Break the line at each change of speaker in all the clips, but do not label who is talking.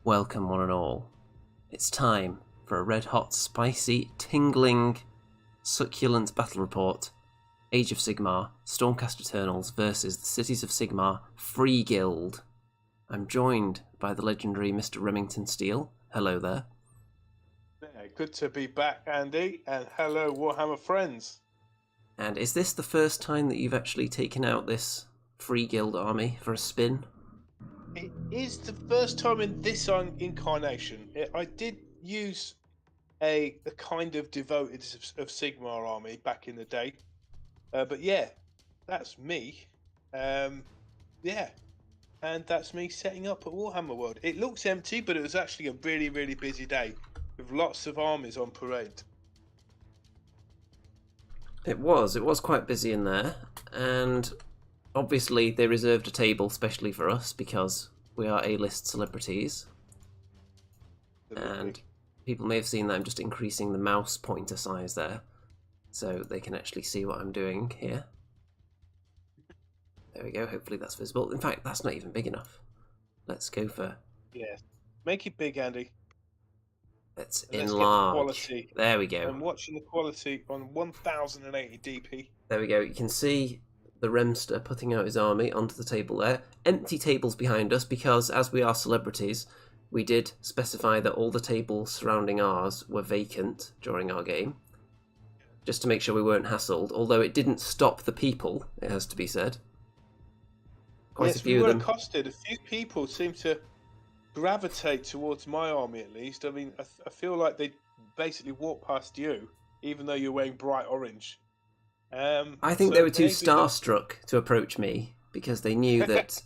Welcome one and all. It's time for a red hot, spicy, tingling, succulent battle report. Age of Sigmar, Stormcast Eternals versus the Cities of Sigmar, Freeguild. I'm joined by the legendary Mr. Remington Steele. Hello there.
Yeah, good to be back, Andy, and hello, Warhammer friends.
And is this the first time that you've actually taken out this Freeguild army for a spin?
It is the first time in this incarnation. I did use a kind of devoted of Sigmar army back in the day, but yeah, that's me. Yeah, and that's me setting up at Warhammer World. It looks empty, but it was actually a really, really busy day with lots of armies on parade.
It was quite busy in there, and obviously they reserved a table specially for us because we are A-list celebrities. And people may have seen that I'm just increasing the mouse pointer size there so they can actually see what I'm doing here. There we go, hopefully that's visible. In fact, that's not even big enough. Let's go for...
Yeah, make it big, Andy.
Let's
Let's
enlarge.
get the quality.
There we go.
I'm watching the quality on 1080 DP.
There we go. You can see the Remster putting out his army onto the table there. Empty tables behind us because, as we are celebrities, we did specify that all the tables surrounding ours were vacant during our game, just to make sure we weren't hassled, although it didn't stop the people, it has to be said. Quite a few
we were
of them.
accosted. A few people seem to gravitate towards my army, at least. I mean, I feel like they basically walked past you, even though you're wearing bright orange.
I think they were too starstruck to approach me because they knew that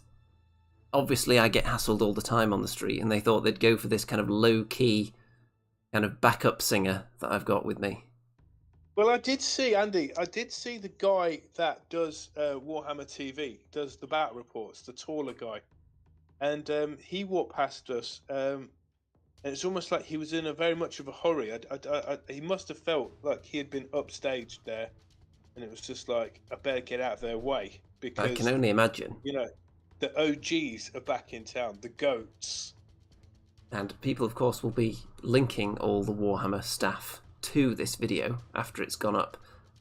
obviously I get hassled all the time on the street, and they thought they'd go for this kind of low-key kind of backup singer that I've got with me.
Well, I did see, Andy, the guy that does Warhammer TV, does the BatRep reports, the taller guy. And he walked past us, and it's almost like he was in a very much of a hurry. He must have felt like he had been upstaged there, and it was just like, I better get out of their way, because
I can only imagine.
You know, the OGs are back in town, the goats.
And people, of course, will be linking all the Warhammer staff to this video after it's gone up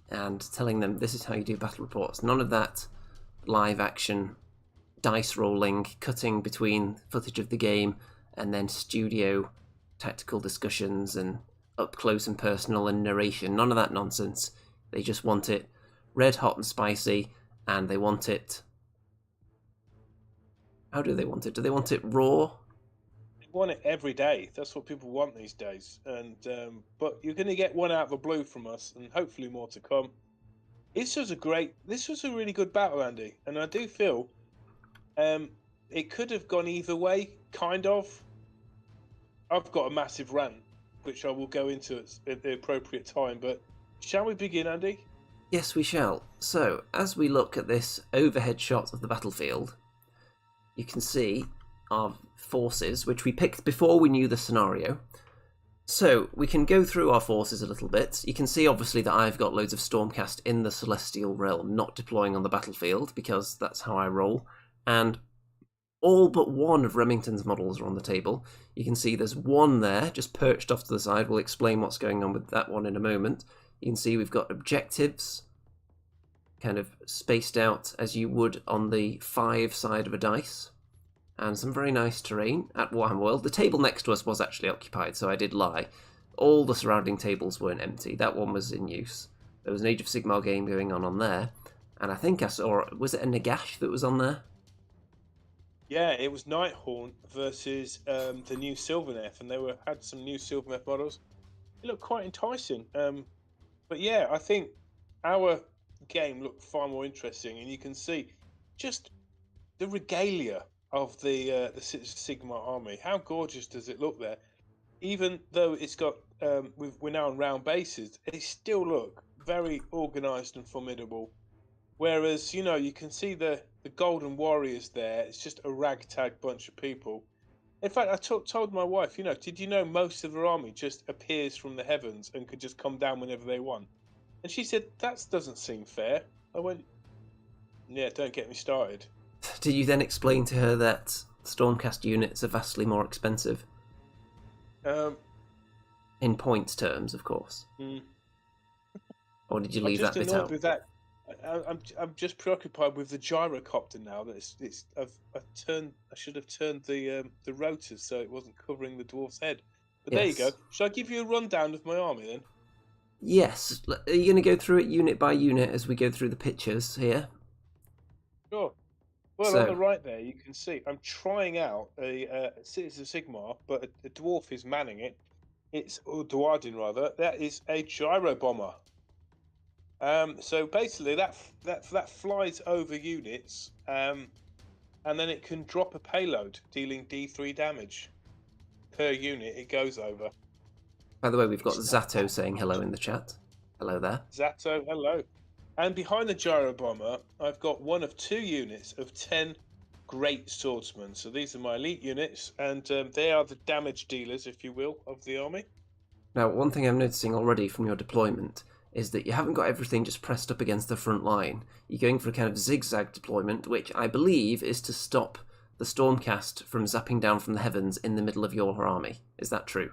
and telling them this is how you do battle reports. None of that live action dice rolling, cutting between footage of the game and then studio tactical discussions and up close and personal and narration. None of that nonsense. They just want it red hot and spicy, and they want it... How do they want it? Do they want it raw?
They want it every day. That's what people want these days. And but you're going to get one out of the blue from us, and hopefully more to come. This was a really good battle, Andy, and I do feel it could have gone either way, kind of. I've got a massive rant, which I will go into at the appropriate time, but shall we begin, Andy?
Yes, we shall. So, as we look at this overhead shot of the battlefield, you can see our forces, which we picked before we knew the scenario. So, we can go through our forces a little bit. You can see, obviously, that I've got loads of Stormcast in the Celestial Realm, not deploying on the battlefield, because that's how I roll. And all but one of Remington's models are on the table. You can see there's one there, just perched off to the side. We'll explain what's going on with that one in a moment. You can see we've got objectives, kind of spaced out as you would on the 5 side of a dice, and some very nice terrain at Warhammer World. The table next to us was actually occupied, so I did lie. All the surrounding tables weren't empty. That one was in use. There was an Age of Sigmar game going on there, and I think I saw, was it a Nagash that was on there?
Yeah, it was Nighthorn versus the new Sylvaneth, and they had some new Sylvaneth models. It looked quite enticing. But yeah, I think our game looked far more interesting, and you can see just the regalia of the Sigmar army. How gorgeous does it look there? Even though it's got we're now on round bases, it still look very organised and formidable. Whereas, you know, you can see the Golden Warriors there. It's just a ragtag bunch of people. In fact, I told my wife, you know, did you know most of their army just appears from the heavens and could just come down whenever they want? And she said, that doesn't seem fair. I went, yeah, don't get me started.
Did you then explain to her that Stormcast units are vastly more expensive. In points terms, of course. Or did you leave that bit out?
I'm just annoyed with that. I'm just preoccupied with the gyrocopter now. I should have turned the rotors so it wasn't covering the dwarf's head. But there you go. Shall I give you a rundown of my army then?
Yes. Are you going to go through it unit by unit as we go through the pictures here?
Sure. Well, on the right there, you can see I'm trying out it's a Sigmar, but a dwarf is manning it. Or Dwarden rather. That is a gyro bomber. So basically, that flies over units, and then it can drop a payload, dealing D3 damage per unit it goes over.
By the way, we've got Zato saying hello in the chat. Hello there.
Zato, hello. And behind the gyro bomber, I've got one of 2 units of 10 great swordsmen. So these are my elite units, and they are the damage dealers, if you will, of the army.
Now, one thing I'm noticing already from your deployment is that you haven't got everything just pressed up against the front line. You're going for a kind of zigzag deployment, which I believe is to stop the Stormcast from zapping down from the heavens in the middle of your army. Is that true?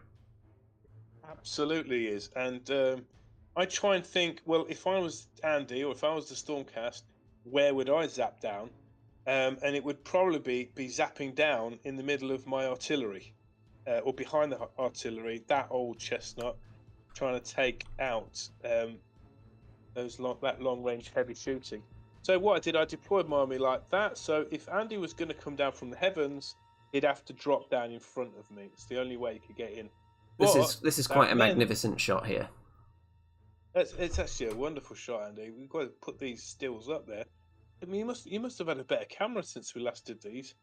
Absolutely is. And I try and think, well, if I was Andy or if I was the Stormcast, where would I zap down? And it would probably be zapping down in the middle of my artillery, or behind the artillery, that old chestnut, trying to take out that long-range heavy shooting. So what I did, I deployed my army like that. So if Andy was going to come down from the heavens, he'd have to drop down in front of me. It's the only way he could get in.
This is quite a magnificent shot here.
It's actually a wonderful shot, Andy. We've got to put these stills up there. I mean, you must have had a better camera since we last did these.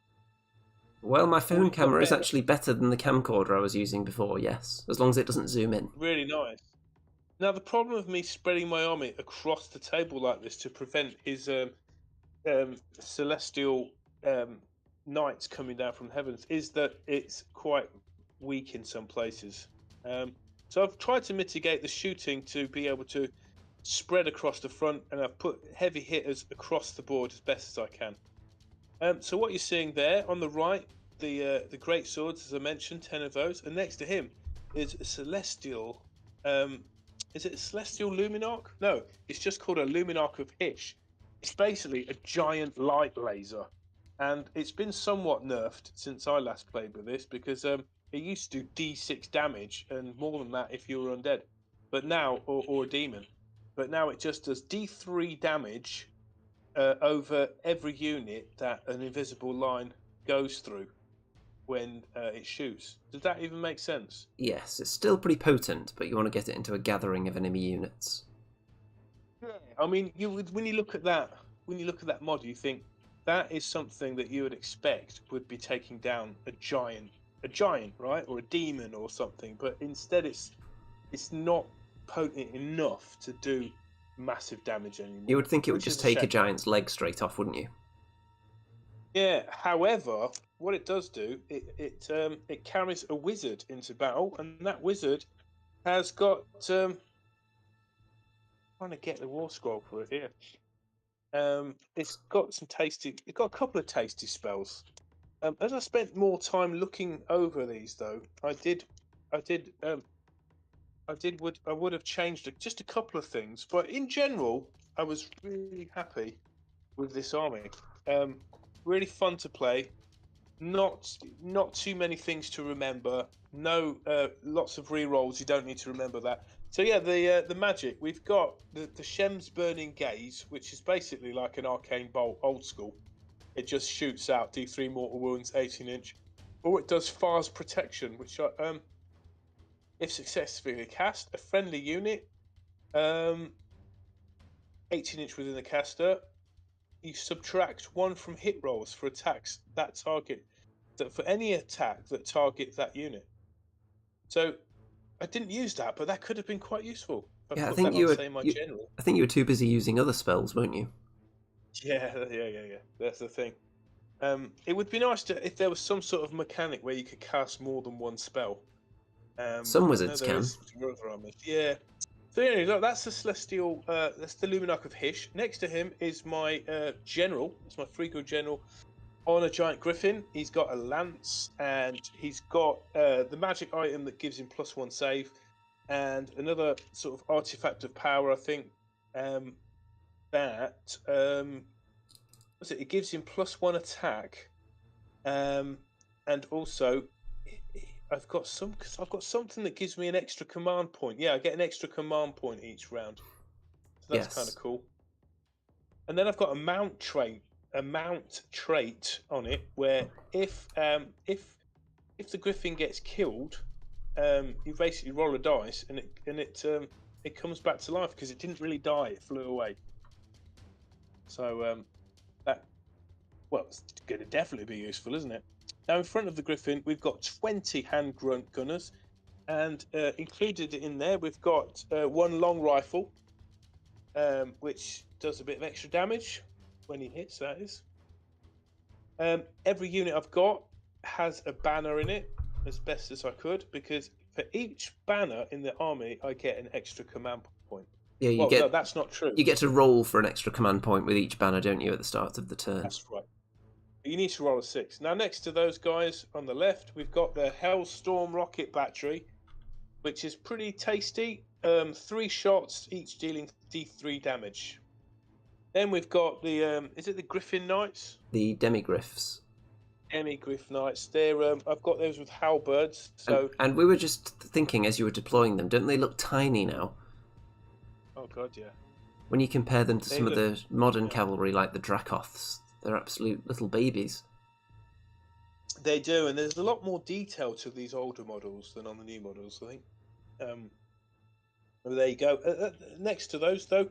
Well, my phone camera is actually better than the camcorder I was using before, yes. As long as it doesn't zoom in.
Really nice. Now, the problem of me spreading my army across the table like this to prevent his celestial knights coming down from the heavens is that it's quite weak in some places. So I've tried to mitigate the shooting to be able to spread across the front, and I've put heavy hitters across the board as best as I can. So what you're seeing there on the right, the great swords, as I mentioned, 10 of those, and next to him is a celestial. Is it a celestial luminarch? No, it's just called a luminarch of Hish. It's basically a giant light laser, and it's been somewhat nerfed since I last played with this because it used to do D6 damage and more than that if you were undead, but now or a demon. But now it just does D3 damage over every unit that an invisible line goes through when it shoots. Does that even make sense?
Yes, it's still pretty potent, but you want to get it into a gathering of enemy units.
Yeah, I mean, when you look at that mod, you think that is something that you would expect would be taking down a giant, right, or a demon or something. But instead, it's not potent enough to do massive damage anymore.
You would think it would just take a giant's leg straight off, wouldn't you?
Yeah. However, what it does do, it carries a wizard into battle, and that wizard has got. Trying to get the war scroll for it here. It's got a couple of tasty spells. As I spent more time looking over these, though, I would have changed just a couple of things, but in general, I was really happy with this army. Really fun to play. Not too many things to remember. No, lots of rerolls. You don't need to remember that. So yeah, the magic. We've got the Shems Burning Gaze, which is basically like an arcane bolt, old school. It just shoots out D3 mortal wounds, 18-inch, or it does Far's Protection, which if successfully cast, a friendly unit, 18-inch within the caster, you subtract 1 from hit rolls for attacks for any attack that targets that unit. So I didn't use that, but that could have been quite useful.
I think you were too busy using other spells, weren't you?
Yeah. That's the thing. It would be nice if there was some sort of mechanic where you could cast more than one spell.
Some wizards can.
Yeah. So anyway, look, that's the celestial. That's the Luminarch of Hish. Next to him is my general. It's my Freeguild general, On a giant griffin, he's got a lance, and he's got the magic item that gives him +1 save, and another sort of artifact of power. I think what's it? It gives him +1 attack, and also I've got something that gives me an extra command point. Yeah, I get an extra command point each round. So that's kind of cool. And then I've got a mount trait on it, where if the griffin gets killed, you basically roll a dice, and it comes back to life because it didn't really die; it flew away. So it's going to definitely be useful, isn't it? Now, in front of the griffin, we've got 20 hand gunners, and included in there, we've got one long rifle, which does a bit of extra damage when he hits, that is. Every unit I've got has a banner in it, as best as I could, because for each banner in the army, I get an extra command point.
Yeah,
no, that's not true.
You get to roll for an extra command point with each banner, don't you, at the start of the turn?
That's right. You need to roll a 6. Now, next to those guys on the left, we've got the Hellstorm rocket battery, which is pretty tasty. 3 shots, each dealing D3 damage. Then we've got the is it the Griffin Knights?
The Demigriffs.
Demigriff Knights. They're I've got those with halberds. So
and we were just thinking as you were deploying them, don't they look tiny now?
Oh god, yeah.
When you compare them to some of the modern cavalry, like the Dracoths, they're absolute little babies.
They do, and there's a lot more detail to these older models than on the new models, I think. There you go. Next to those, though.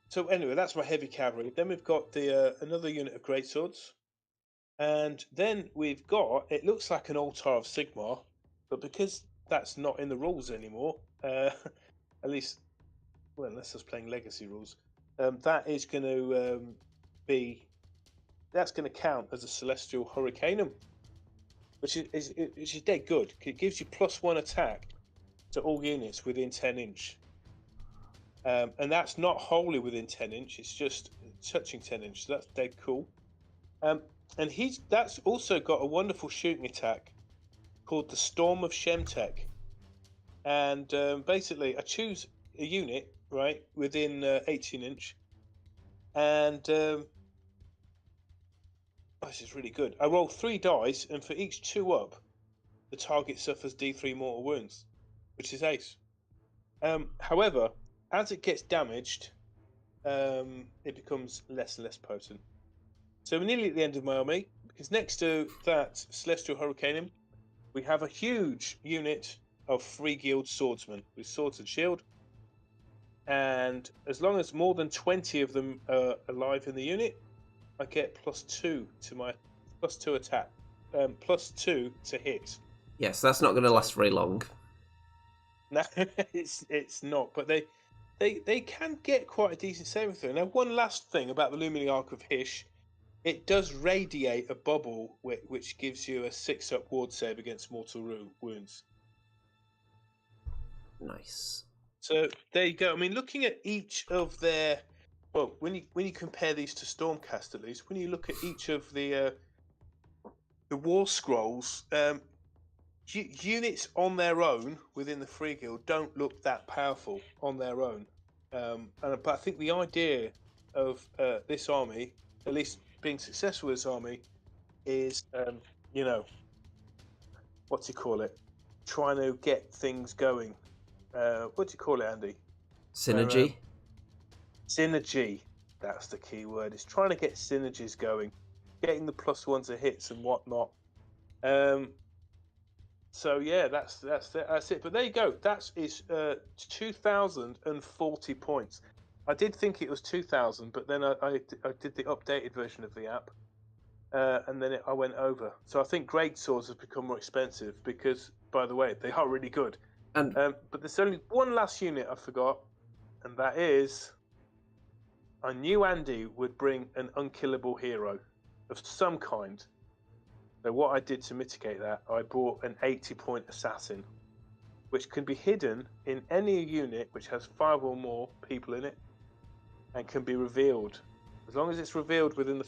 So anyway, that's my heavy cavalry. Then we've got the another unit of greatswords, and then we've got, it looks like an altar of Sigmar, but because that's not in the rules anymore, at least, well, unless I was playing legacy rules, that is going to that's going to count as a Celestial Hurricanum, which is dead good. It gives you +1 attack to all units within 10 inch. And that's not wholly within 10 inch, it's just touching 10 inch, so that's dead cool. And that's also got a wonderful shooting attack called the Storm of Shemtek. And basically, I choose a unit, right, within 18 inch, and this is really good. I roll 3 dice, and for each 2 up, the target suffers D3 mortal wounds, which is ace. However, as it gets damaged, it becomes less and less potent. So we're nearly at the end of my army, because next to that Celestial Hurricanum, we have a huge unit of Freeguild swordsmen with swords and shield. And as long as more than 20 of them are alive in the unit, I get +2 to my +2 attack, +2 to hit.
Yes, that's not going to last very long.
No, it's not, but they can get quite a decent saving throw. Now, one last thing about the Luminary Arc of Hysh, it does radiate a bubble which gives you a 6-up ward save against mortal wounds.
Nice.
So there you go. I mean, looking at each of their, well, when you compare these to Stormcast, at least, when you look at each of the war scrolls, units on their own within the Freeguild don't look that powerful on their own. But I think the idea of this army, at least being successful with this army, is, trying to get things going. What do you call it, Andy?
Synergy?
Synergy. That's the key word. It's trying to get synergies going, getting the +1 to hits and whatnot. So yeah, that's it. But there you go. That is 2,040 points. I did think it was 2,000, but then I did the updated version of the app, and then I went over. So I think great swords have become more expensive because, by the way, they are really good. But there's only one last unit I forgot, and that is, I knew Andy would bring an unkillable hero of some kind. So what I did to mitigate that, I bought an 80-point assassin, which can be hidden in any unit which has 5 or more people in it, and can be revealed. As long as it's revealed within the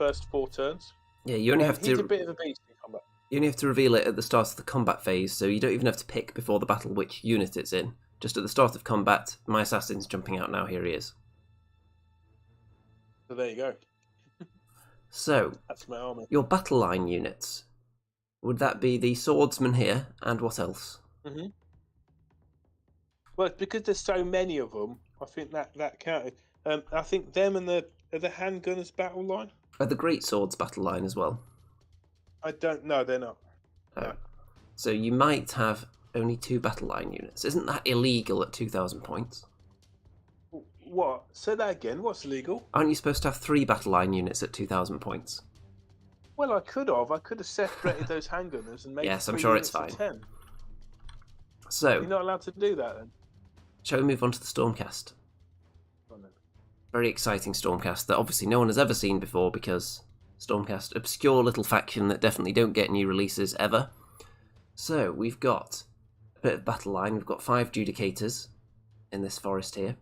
first 4 turns.
Yeah, you only have
He's a
to.
bit of a beast in combat.
You only have to reveal it at the start of the combat phase, so you don't even have to pick before the battle which unit it's in. Just at the start of combat, my assassin's jumping out now. Here he is.
So there you go.
So
That's my army.
your battle line units. Would that be the swordsman here, and what else?
Mm-hmm. Well, because there's so many of them, I think that counted. I think them and the handgunners battle line.
Are the great swords battle line as well?
I don't know. They're not.
Oh.
No.
So you might have only 2 battle line units. Isn't that illegal at 2,000 points?
What? Say that again. What's illegal?
Aren't you supposed to have 3 battle line units at 2,000 points?
Well, I could have. I could have separated those handgunners and made.
Yes, I'm
3
sure it's
units of
fine.
10.
So,
You're not allowed to do that then.
shall we move on to the Stormcast?
Go on then.
Very exciting Stormcast that obviously no one has ever seen before, because Stormcast, obscure little faction that definitely don't get new releases ever. So we've got a bit of battle line. We've got 5 Judicators in this forest here.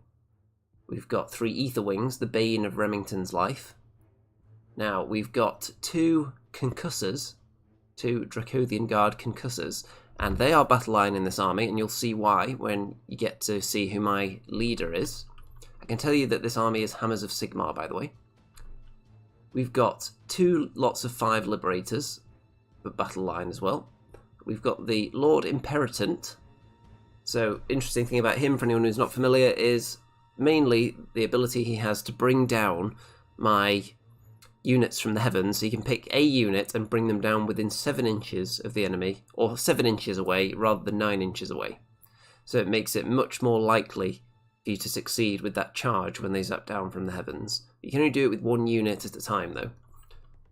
We've got 3 Ether Wings, the bane of Remington's life. Now we've got 2 Concussors, 2 Dracothian Guard Concussors, and they are battle line in this army, and you'll see why when you get to see who my leader is. I can tell you that this army is Hammers of Sigmar, by the way. We've got 2 lots of 5 Liberators, but battle line as well. We've got the Lord Imperatant. So, interesting thing about him, for anyone who's not familiar, is mainly the ability he has to bring down my units from the heavens. So you can pick a unit and bring them down within 7 inches of the enemy, or 7 inches away rather than 9 inches away. So it makes it much more likely for you to succeed with that charge when they zap down from the heavens. You can only do it with 1 unit at a time though,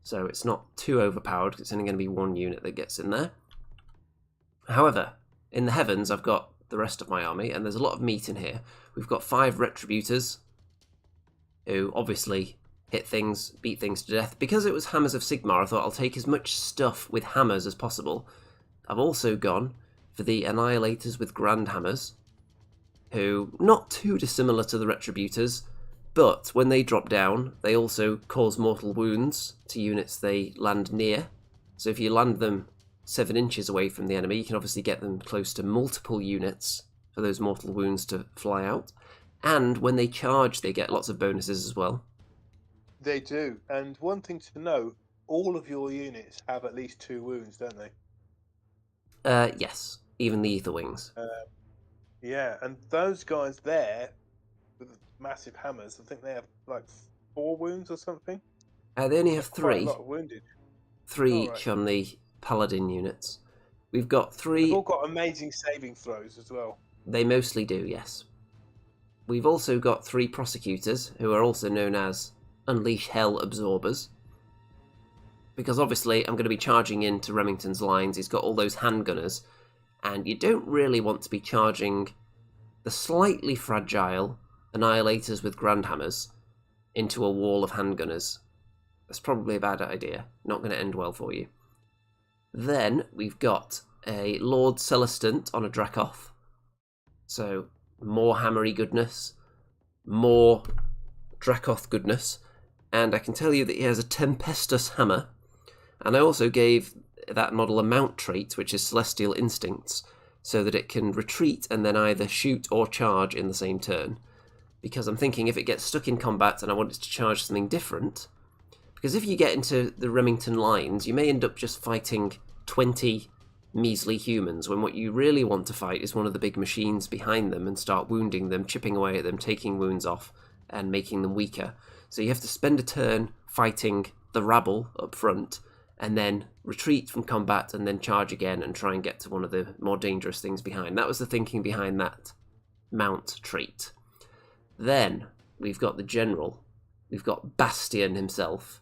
so it's not too overpowered, because it's only going to be 1 unit that gets in there. However, in the heavens I've got the rest of my army, and there's a lot of meat in here. We've got 5 Retributors, who obviously hit things, beat things to death. Because it was Hammers of Sigmar, I thought I'll take as much stuff with hammers as possible. I've also gone for the Annihilators with Grand Hammers, who, not too dissimilar to the Retributors, but when they drop down, they also cause mortal wounds to units they land near. So if you land them 7 inches away from the enemy, you can obviously get them close to multiple units for those mortal wounds to fly out. And when they charge, they get lots of bonuses as well.
They do. And one thing to know, all of your units have at least 2 wounds, don't they?
Yes, even the Ether Wings.
Yeah, and those guys there with massive hammers, I think they have like 4 wounds or something.
They only have 3.
Quite a lot of wounded.
3
Oh,
each
right.
on the Paladin units. We've got 3...
They've all got amazing saving throws as well.
They mostly do, yes. We've also got 3 Prosecutors, who are also known as Unleash Hell Absorbers. Because obviously I'm going to be charging into Remington's lines. He's got all those handgunners, and you don't really want to be charging the slightly fragile Annihilators with Grand Hammers into a wall of handgunners. That's probably a bad idea. Not going to end well for you. Then we've got a Lord Celestant on a Dracoth. So more hammery goodness, more Dracoth goodness, and I can tell you that he has a Tempestus hammer, and I also gave that model a mount trait, which is Celestial Instincts, so that it can retreat and then either shoot or charge in the same turn. Because I'm thinking if it gets stuck in combat and I want it to charge something different, because if you get into the Remington lines, you may end up just fighting 20 measly humans, when what you really want to fight is one of the big machines behind them and start wounding them, chipping away at them, taking wounds off, and making them weaker. So you have to spend a turn fighting the rabble up front, and then retreat from combat, and then charge again and try and get to one of the more dangerous things behind. That was the thinking behind that mount trait. Then we've got the General. We've got Bastion himself,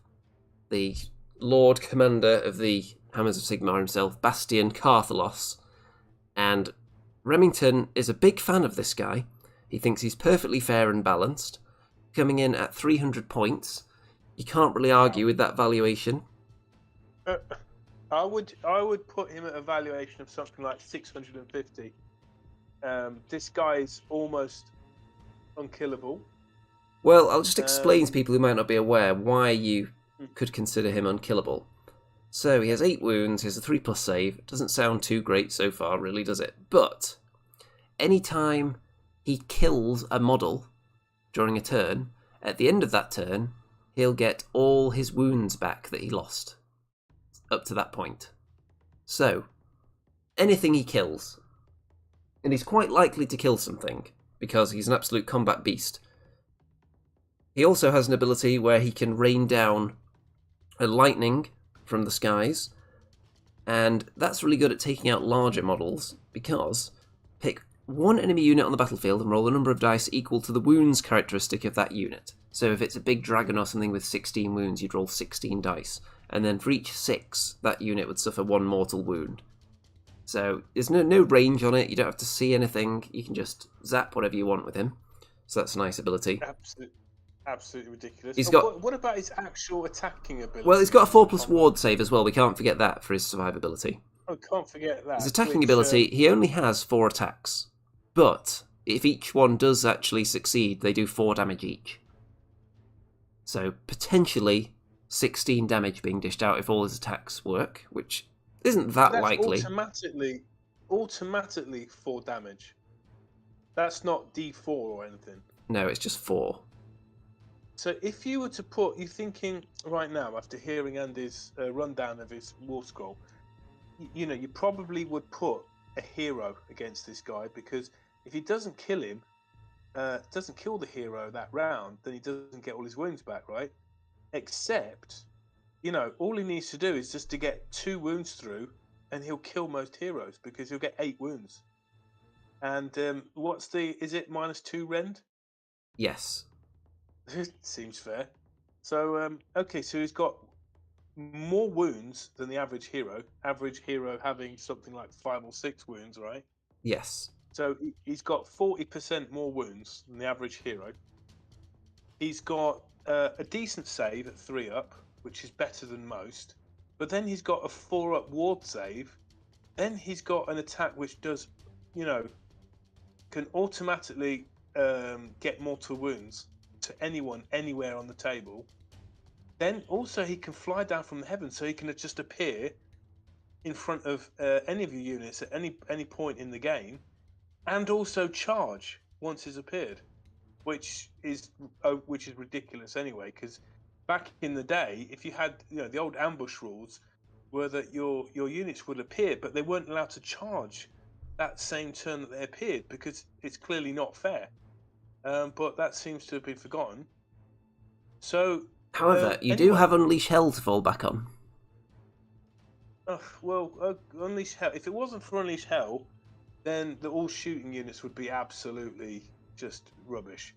the Lord Commander of the Hammers of Sigmar himself, Bastion Carthalos. And Remington is a big fan of this guy. He thinks he's perfectly fair and balanced, coming in at 300 points. You can't really argue with that valuation.
I would put him at a valuation of something like 650. This guy's almost unkillable.
Well, I'll just explain to people who might not be aware why you could consider him unkillable. So he has 8 wounds, he has a 3+ save. It doesn't sound too great so far, really, does it? But anytime he kills a model during a turn, at the end of that turn, he'll get all his wounds back that he lost up to that point. So, anything he kills, and he's quite likely to kill something, because he's an absolute combat beast. He also has an ability where he can rain down a lightning from the skies, and that's really good at taking out larger models, because pick one enemy unit on the battlefield and roll a number of dice equal to the wounds characteristic of that unit. So if it's a big dragon or something with 16 wounds, you'd roll 16 dice, and then for each 6, that unit would suffer 1 mortal wound. So there's no range on it, you don't have to see anything, you can just zap whatever you want with him. So that's a nice ability.
Absolutely ridiculous.
He's got...
What about his actual attacking ability?
Well, he's got a 4+ ward save as well, we can't forget that for his survivability.
Oh, can't forget that.
His attacking ability, he only has 4 attacks, but if each one does actually succeed, they do 4 damage each. So potentially 16 damage being dished out if all his attacks work, which isn't that likely.
Automatically 4 damage. That's not D4 or anything.
No, it's just 4.
So if you were to put, you're thinking right now, after hearing Andy's rundown of his war scroll, you probably would put a hero against this guy, because if he doesn't kill him, doesn't kill the hero that round, then he doesn't get all his wounds back, right? Except, all he needs to do is just to get 2 wounds through, and he'll kill most heroes, because he'll get 8 wounds. And is it -2 rend?
Yes.
Seems fair. So, okay, so he's got more wounds than the average hero. Average hero having something like 5 or 6 wounds, right?
Yes.
So he's got 40% more wounds than the average hero. He's got a decent save at 3 up, which is better than most. But then he's got a 4 up ward save. Then he's got an attack which does, can automatically get mortal wounds to anyone, anywhere on the table. Then also he can fly down from the heavens, so he can just appear in front of any of your units at any point in the game, and also charge once he's appeared, which is ridiculous anyway. Because back in the day, if you had the old ambush rules, were that your units would appear, but they weren't allowed to charge that same turn that they appeared, because it's clearly not fair. But that seems to have been forgotten. So,
however, you do have Unleash Hell to fall back on.
Unleash Hell. If it wasn't for Unleash Hell, then all shooting units would be absolutely just rubbish.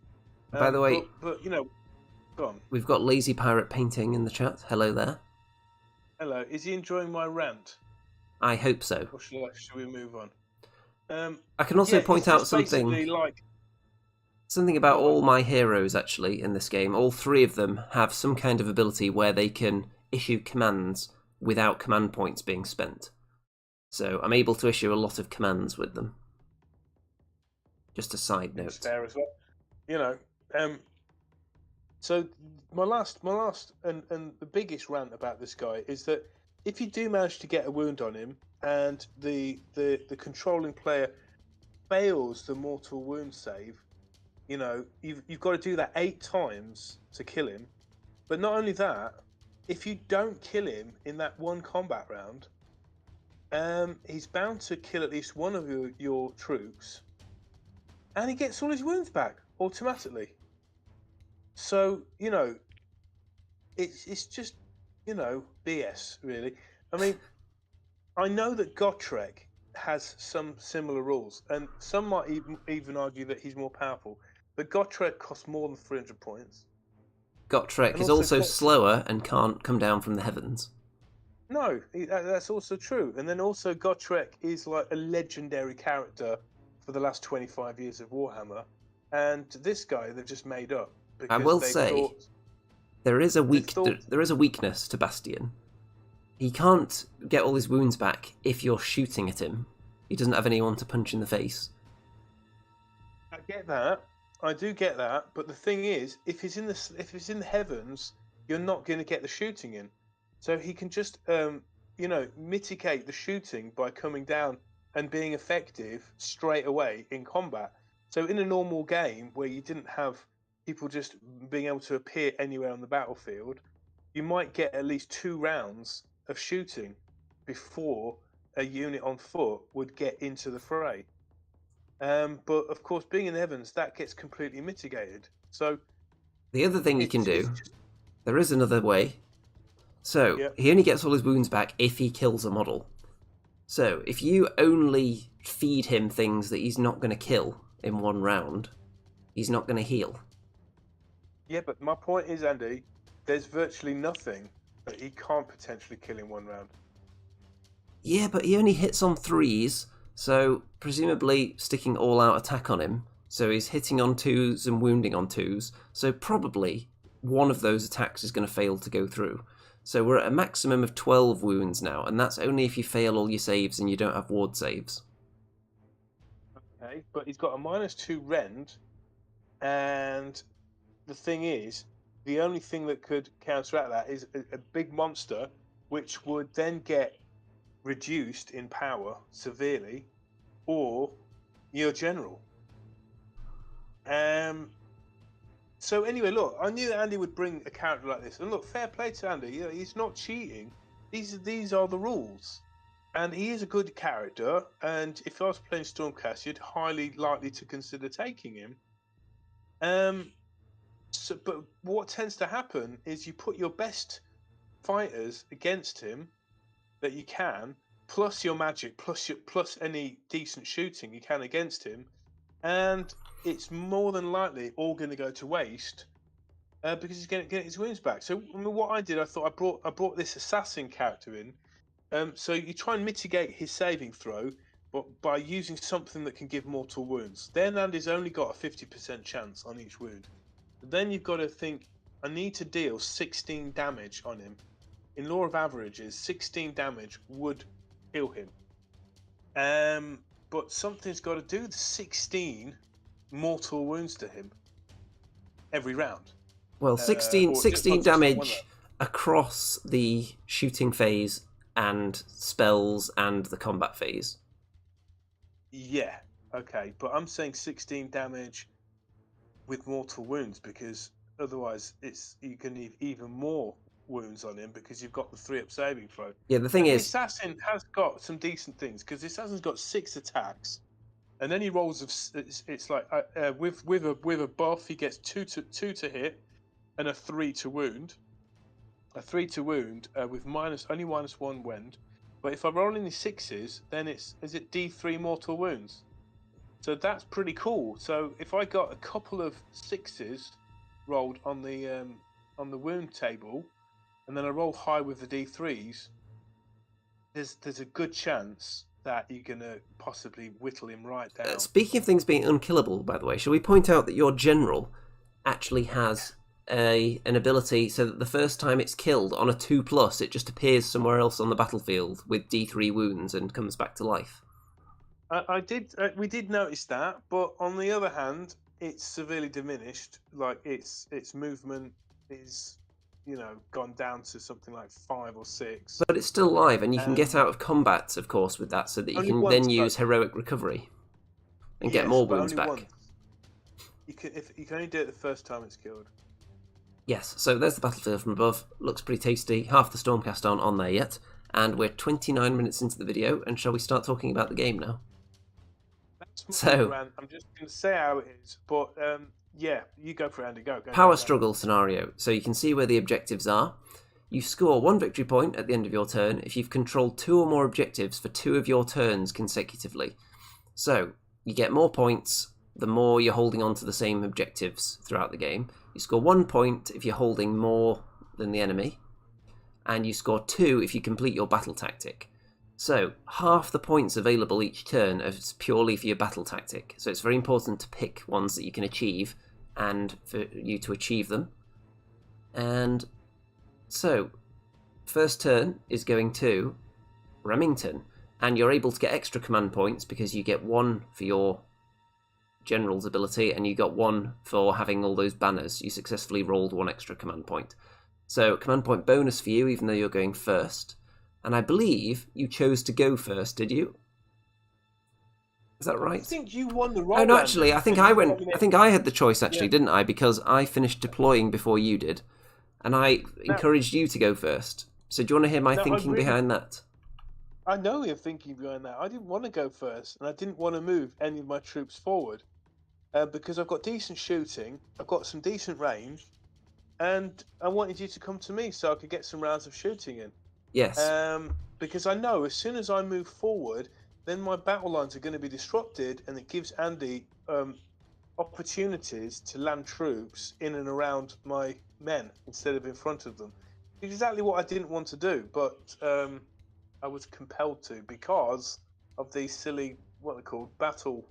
By the way,
but go on.
We've got Lazy Pirate Painting in the chat. Hello there.
Hello. Is he enjoying my rant?
I hope so.
Or should we move on?
I can also point out something. Something about
Go on.
all my heroes, actually, in this game. All 3 of them have some kind of ability where they can issue commands without command points being spent. So I'm able to issue a lot of commands with them. Just a side note.
It's fair as well. So my last and the biggest rant about this guy is that if you do manage to get a wound on him, and the controlling player fails the mortal wound save, you've got to do that 8 times to kill him. But not only that, if you don't kill him in that one combat round, he's bound to kill at least one of your troops, and he gets all his wounds back automatically. So it's just BS, really. I mean, I know that Gotrek has some similar rules, and some might even argue that he's more powerful. But Gotrek costs more than 300 points.
Gotrek is also slower and can't come down from the heavens.
No, that's also true. And then also Gotrek is like a legendary character for the last 25 years of Warhammer. And this guy they've just made up.
I will say, there is a weakness to Bastion. He can't get all his wounds back if you're shooting at him. He doesn't have anyone to punch in the face.
I get that. I do get that. But the thing is, if he's in the heavens, you're not going to get the shooting in. So he can just, mitigate the shooting by coming down and being effective straight away in combat. So in a normal game where you didn't have people just being able to appear anywhere on the battlefield, you might get at least 2 rounds of shooting before a unit on foot would get into the fray. But of course, being in Evans, that gets completely mitigated. So
the other thing you can do, there is another way. So he only gets all his wounds back if he kills a model. So if you only feed him things that he's not going to kill in 1 round, he's not going to heal.
Yeah, but my point is, Andy, there's virtually nothing that he can't potentially kill in 1 round.
Yeah, but he only hits on 3s, so presumably sticking all-out attack on him. So he's hitting on 2s and wounding on 2s, so probably one of those attacks is going to fail to go through. So we're at a maximum of 12 wounds now, and that's only if you fail all your saves and you don't have ward saves.
Okay, but he's got a -2 rend, and the thing is, the only thing that could counteract that is a big monster, which would then get reduced in power severely, or your general. So anyway, look, I knew that Andy would bring a character like this, and look, fair play to Andy. You know, he's not cheating. These are the rules, and he is a good character. And if I was playing Stormcast, you'd highly likely to consider taking him. But what tends to happen is you put your best fighters against him that you can, plus your magic, plus any decent shooting you can against him, and it's more than likely all going to go to waste because he's going to get his wounds back. So I mean, what I did, I thought I brought this assassin character in. So you try and mitigate his saving throw, but by using something that can give mortal wounds. Then Andy's only got a 50% chance on each wound. Then you've got to think, I need to deal 16 damage on him. In law of averages, 16 damage would kill him. But something's got to do the 16 mortal wounds to him every round.
Well, 16 damage across the shooting phase and spells and the combat phase.
Yeah, okay, but I'm saying 16 damage with mortal wounds because otherwise you can leave even more wounds on him because you've got the 3-up saving throw.
Yeah, the thing is,
the assassin has got some decent things because the assassin's got 6 attacks, and then he rolls it's like with a buff he gets 2 to hit and a 3 to wound. A 3 to wound with only -1 wound. But if I roll any 6s, then is it D3 mortal wounds? So that's pretty cool. So if I got a couple of 6s rolled on the wound table, and then I roll high with the D3s, there's a good chance that you're gonna possibly whittle him right down.
Speaking of things being unkillable, by the way, shall we point out that your general actually has an ability so that the first time it's killed on a 2+, it just appears somewhere else on the battlefield with D3 wounds and comes back to life.
We did notice that, but on the other hand, it's severely diminished. Like its movement is, gone down to something like 5 or 6.
But it's still alive, and you can get out of combat, of course, with that, so that you can then use heroic recovery and get more wounds back.
Once. You can only do it the first time it's killed.
Yes, so there's the battlefield from above. Looks pretty tasty. Half the Stormcast aren't on there yet. And we're 29 minutes into the video, and shall we start talking about the game now?
I'm just going to say how it is, but yeah, you go for it, Andy. Go.
Power struggle scenario. So you can see where the objectives are. You score 1 victory point at the end of your turn if you've controlled 2 or more objectives for 2 of your turns consecutively. So you get more points the more you're holding on to the same objectives throughout the game. You score 1 point if you're holding more than the enemy, and you score 2 if you complete your battle tactic. So half the points available each turn are purely for your battle tactic. So it's very important to pick ones that you can achieve and for you to achieve them. And so first turn is going to Remington, and you're able to get extra command points because you get 1 for your general's ability and you got 1 for having all those banners. You successfully rolled 1 extra command point. So command point bonus for you, even though you're going first. And I believe you chose to go first, did you? Is that right?
I think you won the roll.
Oh no, actually, I think I went. I think I had the choice actually,
Yeah.
didn't I? Because I finished deploying before you did, and I encouraged you to go first. So do you want to hear my thinking behind that?
I know you're thinking behind that. I didn't want to go first, and I didn't want to move any of my troops forward because I've got decent shooting, I've got some decent range, and I wanted you to come to me so I could get some rounds of shooting in.
Yes.
Because I know as soon as I move forward, then my battle lines are going to be disrupted, and it gives Andy opportunities to land troops in and around my men instead of in front of them. Exactly what I didn't want to do, but I was compelled to because of these silly, what they're called, battle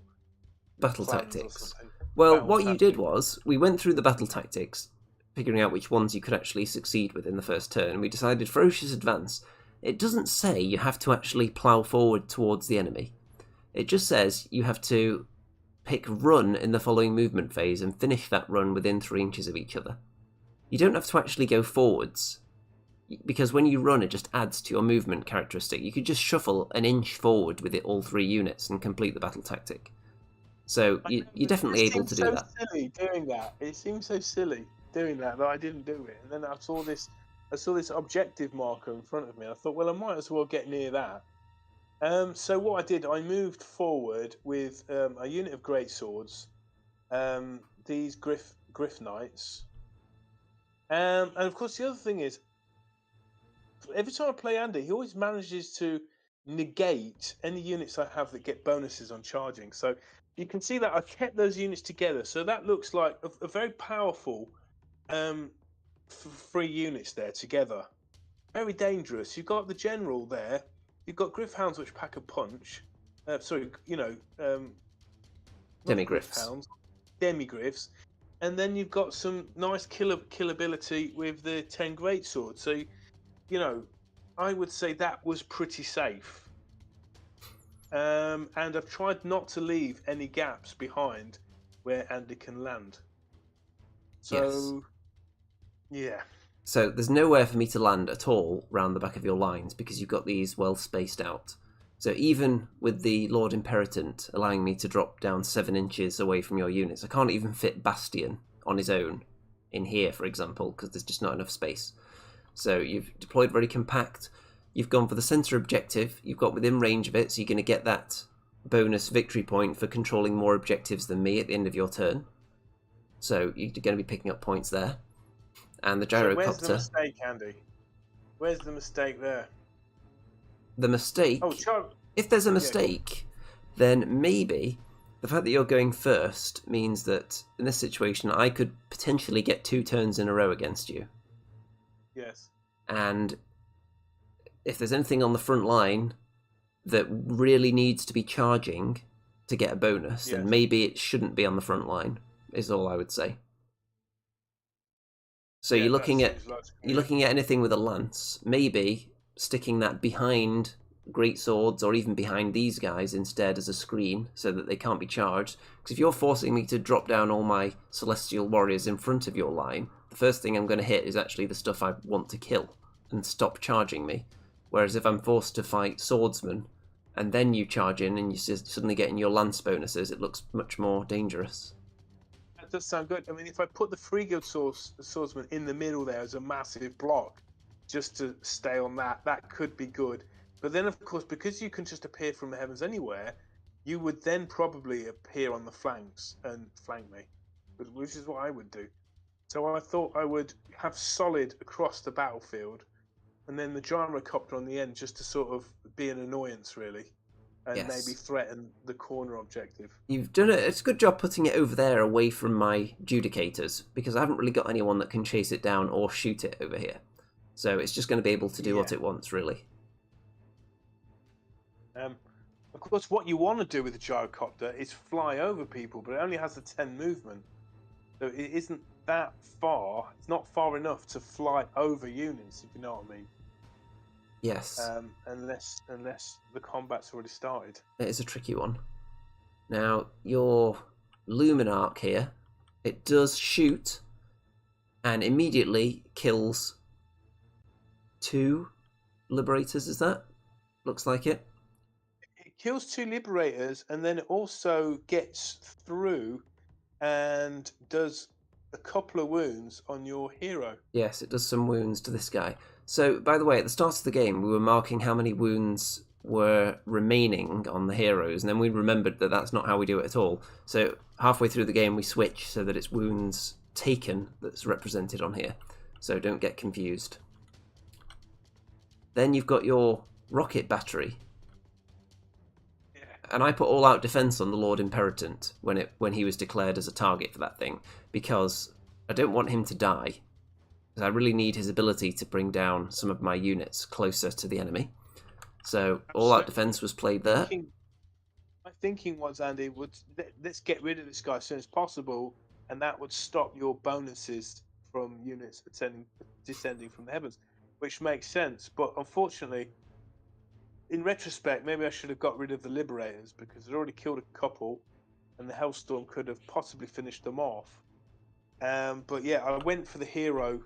tactics. Well, what you did was, we went through the battle tactics, figuring out which ones you could actually succeed with in the first turn, and we decided ferocious advance. It doesn't say you have to actually plough forward towards the enemy. It just says you have to pick run in the following movement phase and finish that run within 3 inches of each other. You don't have to actually go forwards, because when you run it just adds to your movement characteristic. You could just shuffle an inch forward with all 3 units and complete the battle tactic. So you're definitely able to do that.
It seems so silly doing that. It seems so silly doing that I didn't do it. And then I saw this objective marker in front of me. I thought, well, I might as well get near that. So what I did, I moved forward with a unit of greatswords, these Griff Knights, and of course the other thing is, every time I play Andy, he always manages to negate any units I have that get bonuses on charging. So you can see that I kept those units together. So that looks like a very powerful 3 units there together. Very dangerous. You've got the general there. You've got Griffhounds which pack a punch.
Demigriffs.
Demigriffs. And then you've got some nice killability with the 10 greatswords. So, I would say that was pretty safe. And I've tried not to leave any gaps behind where Andy can land. So, yeah.
So there's nowhere for me to land at all round the back of your lines because you've got these well spaced out. So even with the Lord Imperatant allowing me to drop down 7 inches away from your units, I can't even fit Bastion on his own in here, for example, because there's just not enough space. So you've deployed very compact. You've gone for the centre objective. You've got within range of it, so you're going to get that bonus victory point for controlling more objectives than me at the end of your turn. So you're going to be picking up points there. And the gyrocopter.
So where's the mistake, Andy? Where's the mistake there?
The mistake? If there's a mistake, then maybe the fact that you're going first means that in this situation I could potentially get 2 turns in a row against you.
Yes.
And if there's anything on the front line that really needs to be charging to get a bonus, then maybe it shouldn't be on the front line, is all I would say. So you're looking at anything with a lance, maybe sticking that behind great swords or even behind these guys instead as a screen so that they can't be charged. Because if you're forcing me to drop down all my celestial warriors in front of your line, the first thing I'm going to hit is actually the stuff I want to kill and stop charging me. Whereas if I'm forced to fight swordsmen and then you charge in and you're suddenly getting your lance bonuses, it looks much more dangerous.
That does sound good. I mean, if I put the Freeguild swordsman in the middle there as a massive block, just to stay on that could be good. But then, of course, because you can just appear from the heavens anywhere, you would then probably appear on the flanks and flank me, which is what I would do. So I thought I would have solid across the battlefield, and then the gyrocopter on the end just to sort of be an annoyance, really. And maybe threaten the corner objective.
You've done it. It's a good job putting it over there away from my judicators, because I haven't really got anyone that can chase it down or shoot it over here. So it's just going to be able to do what it wants, really.
Of course, what you want to do with the gyrocopter is fly over people, but it only has a 10 movement. So it isn't that far. It's not far enough to fly over units, if you know what I mean.
Yes.
Unless the combat's already started.
It is a tricky one. Now, your Luminarch here, it does shoot and immediately kills 2 Liberators, is that? Looks like it.
It kills 2 Liberators, and then it also gets through and does a couple of wounds on your hero.
Yes, it does some wounds to this guy. So, by the way, at the start of the game, we were marking how many wounds were remaining on the heroes, and then we remembered that that's not how we do it at all. So, halfway through the game, we switch so that it's wounds taken that's represented on here. So, don't get confused. Then you've got your rocket battery.
Yeah.
And I put all-out defense on the Lord Imperator when he was declared as a target for that thing, because I don't want him to die. Because I really need his ability to bring down some of my units closer to the enemy. So all-out defense was played there.
My thinking was, Andy, let's get rid of this guy as soon as possible, and that would stop your bonuses from units descending from the heavens, which makes sense. But unfortunately, in retrospect, maybe I should have got rid of the Liberators, because I'd already killed a couple, and the Hellstorm could have possibly finished them off. But yeah, I went for the hero.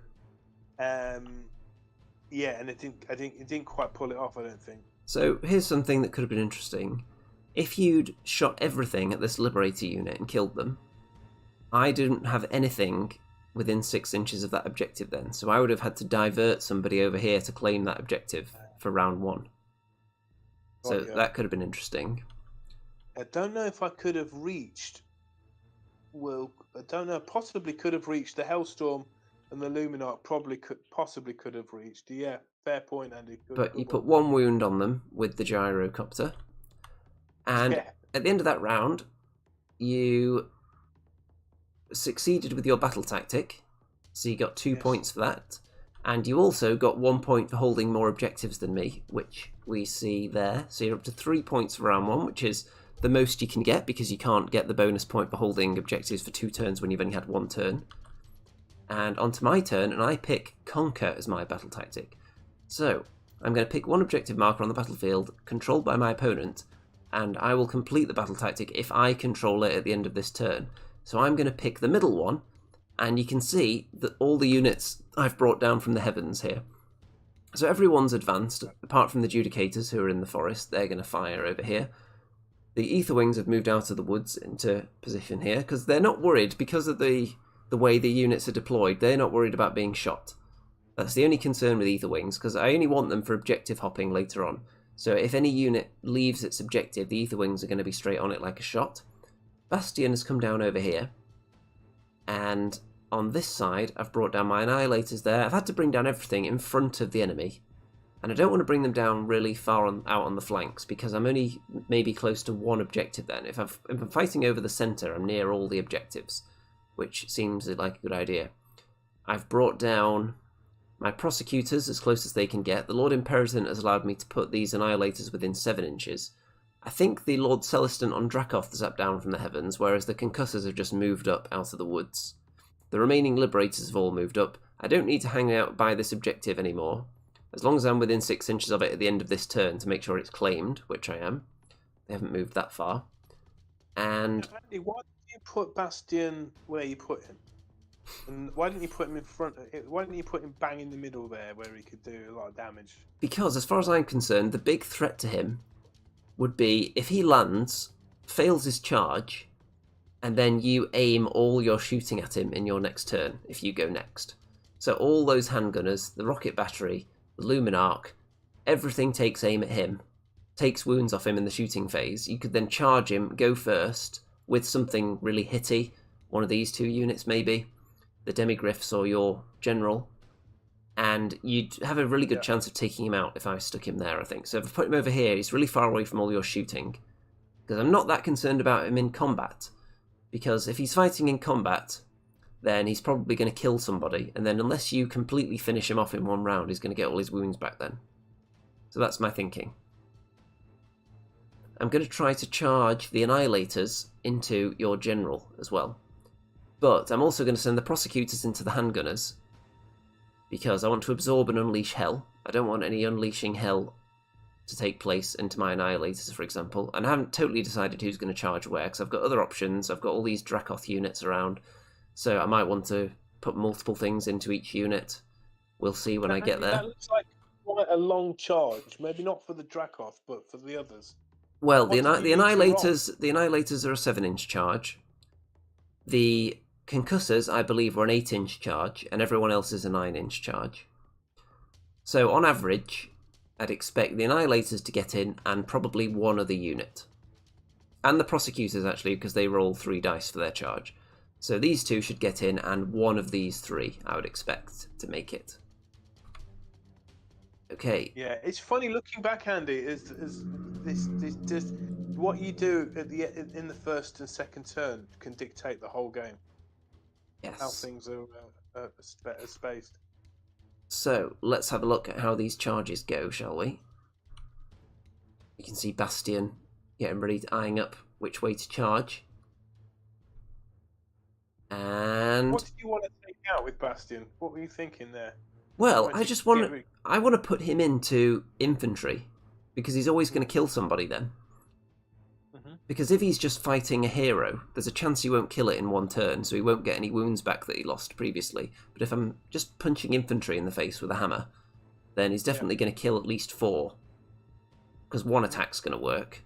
Yeah, and it didn't quite pull it off, I don't think.
So here's something that could have been interesting. If you'd shot everything at this Liberator unit and killed them, I didn't have anything within 6 inches of that objective then, so I would have had to divert somebody over here to claim that objective for round 1. So that could have been interesting.
I don't know if I could have reached. Well, I don't know. Possibly could have reached the Hellstorm, and the Luminarch possibly could have reached. Yeah, fair point, Andy.
But you put 1 wound on them with the gyrocopter, and at the end of that round, you succeeded with your battle tactic, so you got 2 points for that, and you also got 1 point for holding more objectives than me, which we see there. So you're up to 3 points for round 1, which is the most you can get, because you can't get the bonus point for holding objectives for 2 turns when you've only had 1 turn. And onto my turn, and I pick Conquer as my battle tactic. So I'm going to pick 1 objective marker on the battlefield, controlled by my opponent, and I will complete the battle tactic if I control it at the end of this turn. So I'm going to pick the middle one, and you can see that all the units I've brought down from the heavens here. So everyone's advanced, apart from the Judicators who are in the forest. They're going to fire over here. The Aetherwings have moved out of the woods into position here, because they're not worried, because of the way the units are deployed, they're not worried about being shot. That's the only concern with Aetherwings, because I only want them for objective hopping later on. So if any unit leaves its objective, the Aetherwings are going to be straight on it like a shot. Bastion has come down over here, and on this side I've brought down my Annihilators there. I've had to bring down everything in front of the enemy, and I don't want to bring them down really far out on the flanks, because I'm only maybe close to 1 objective then. If I'm fighting over the centre, I'm near all the objectives, which seems like a good idea. I've brought down my Prosecutors as close as they can get. The Lord Imperator has allowed me to put these Annihilators within 7 inches. I think the Lord Celestant on Dracoth zapped down from the heavens, whereas the Concussors have just moved up out of the woods. The remaining Liberators have all moved up. I don't need to hang out by this objective anymore, as long as I'm within 6 inches of it at the end of this turn to make sure it's claimed, which I am. They haven't moved that far. And
Andy, why did you put Bastion where you put him? And why didn't you put him in front? Why didn't you put him bang in the middle there, where he could do a lot of damage?
Because, as far as I'm concerned, the big threat to him would be if he lands, fails his charge, and then you aim all your shooting at him in your next turn, if you go next. So all those handgunners, the rocket battery, the Luminarch, everything takes aim at him, takes wounds off him in the shooting phase. You could then charge him, go first, with something really hitty, one of these 2 units maybe, the Demigryphs or your General, and you'd have a really good chance of taking him out if I stuck him there, I think. So if I put him over here, he's really far away from all your shooting, because I'm not that concerned about him in combat, because if he's fighting in combat, then he's probably going to kill somebody, and then unless you completely finish him off in 1 round, he's going to get all his wounds back then. So that's my thinking. I'm going to try to charge the Annihilators into your General as well. But I'm also going to send the Prosecutors into the handgunners, because I want to absorb and unleash hell. I don't want any unleashing hell to take place into my Annihilators, for example. And I haven't totally decided who's going to charge where, because I've got other options. I've got all these Dracoth units around, so I might want to put multiple things into each unit. We'll see when I get there.
quite a long charge. Maybe not for the Dracoth, but for the others.
Well,
What did you use to
the Annihilators are a 7-inch charge. The Concussors, I believe, were an 8-inch charge, and everyone else is a 9-inch charge. So, on average, I'd expect the Annihilators to get in, and probably one other unit. And the Prosecutors, actually, because they roll 3 dice for their charge. So these 2 should get in, and one of these 3, I would expect, to make it. Okay.
Yeah, it's funny looking back, Andy. Is this what you do in the first and second turn can dictate the whole game.
Yes.
How things are spaced.
So let's have a look at how these charges go, shall we? You can see Bastion getting ready, eyeing up which way to charge. And
what did you want to take out with Bastion? What were you thinking there?
Well, I want to put him into infantry, because he's always going to kill somebody then.
Mm-hmm.
Because if he's just fighting a hero, there's a chance he won't kill it in one turn, so he won't get any wounds back that he lost previously. But if I'm just punching infantry in the face with a hammer, then he's definitely going to kill at least 4. Because one attack's going to work,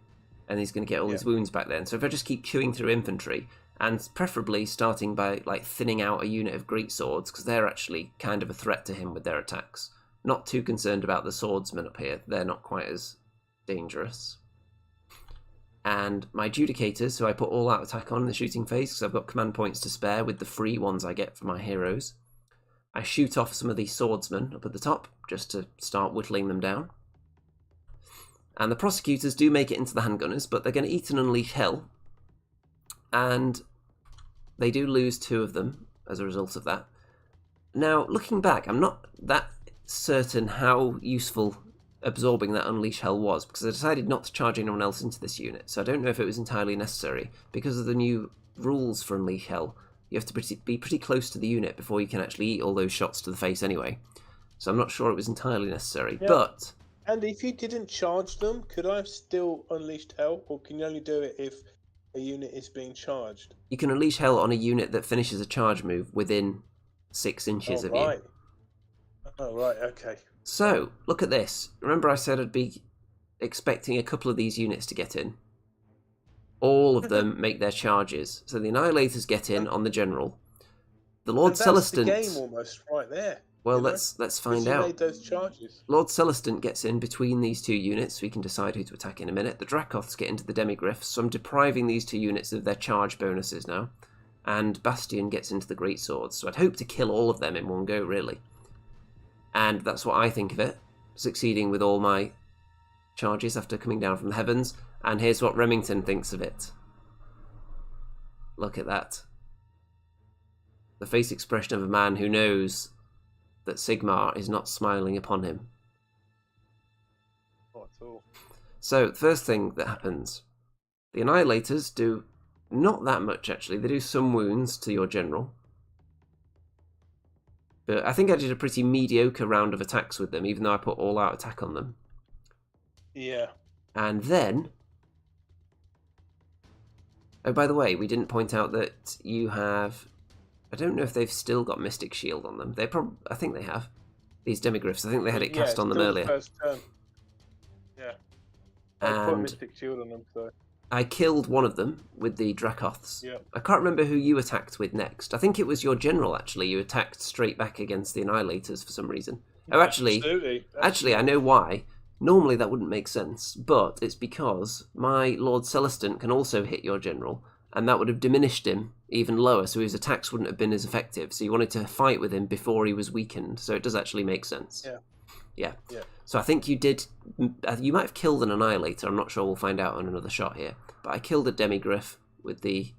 and he's going to get all his wounds back then. So if I just keep chewing through infantry, and preferably starting by thinning out a unit of greatswords, because they're actually kind of a threat to him with their attacks. Not too concerned about the swordsmen up here, they're not quite as dangerous. And my Judicators, who I put all out attack on in the shooting phase, because I've got command points to spare with the free ones I get for my heroes. I shoot off some of these swordsmen up at the top, just to start whittling them down. And the Prosecutors do make it into the handgunners, but they're going to eat and unleash hell. And they do lose 2 of them as a result of that. Now, looking back, I'm not that certain how useful absorbing that Unleash Hell was, because I decided not to charge anyone else into this unit, so I don't know if it was entirely necessary. Because of the new rules for Unleash Hell, you have to be pretty close to the unit before you can actually eat all those shots to the face anyway. So I'm not sure it was entirely necessary, but...
And if you didn't charge them, could I have still unleashed hell, or can you only do it if a unit is being charged?
You can unleash hell on a unit that finishes a charge move within 6 inches of you.
Oh, right, okay.
So, look at this. Remember I said I'd be expecting a couple of these units to get in? All of them make their charges. So the Annihilators get in on the General. The Lord Celestant...
That's the game almost right there.
Well, let's find out.
Made those charges.
Lord Celestant gets in between these 2 units, so we can decide who to attack in a minute. The Dracoths get into the Demigryphs, so I'm depriving these 2 units of their charge bonuses now. And Bastion gets into the Greatswords, so I'd hope to kill all of them in one go, really. And that's what I think of it, succeeding with all my charges after coming down from the heavens. And here's what Remington thinks of it. Look at that. The face expression of a man who knows that Sigmar is not smiling upon him.
Not at all.
So, first thing that happens, the Annihilators do not that much, actually. They do some wounds to your General. But I think I did a pretty mediocre round of attacks with them, even though I put all-out attack on them.
Yeah.
And then... Oh, by the way, we didn't point out that you have... I don't know if they've still got Mystic Shield on them. I think they have. These Demigryphs, I think they had it cast on them earlier.
First turn. Yeah. I put Mystic Shield on them, so...
I killed one of them with the Dracoths.
Yeah.
I can't remember who you attacked with next. I think it was your General, actually. You attacked straight back against the Annihilators for some reason. Oh, actually, I know why. Normally that wouldn't make sense, but it's because my Lord Celestant can also hit your General, and that would have diminished him even lower, so his attacks wouldn't have been as effective. So you wanted to fight with him before he was weakened, so it does actually make sense. Yeah. So I think you did... You might have killed an Annihilator, I'm not sure, we'll find out on another shot here. But I killed a Demigryph with the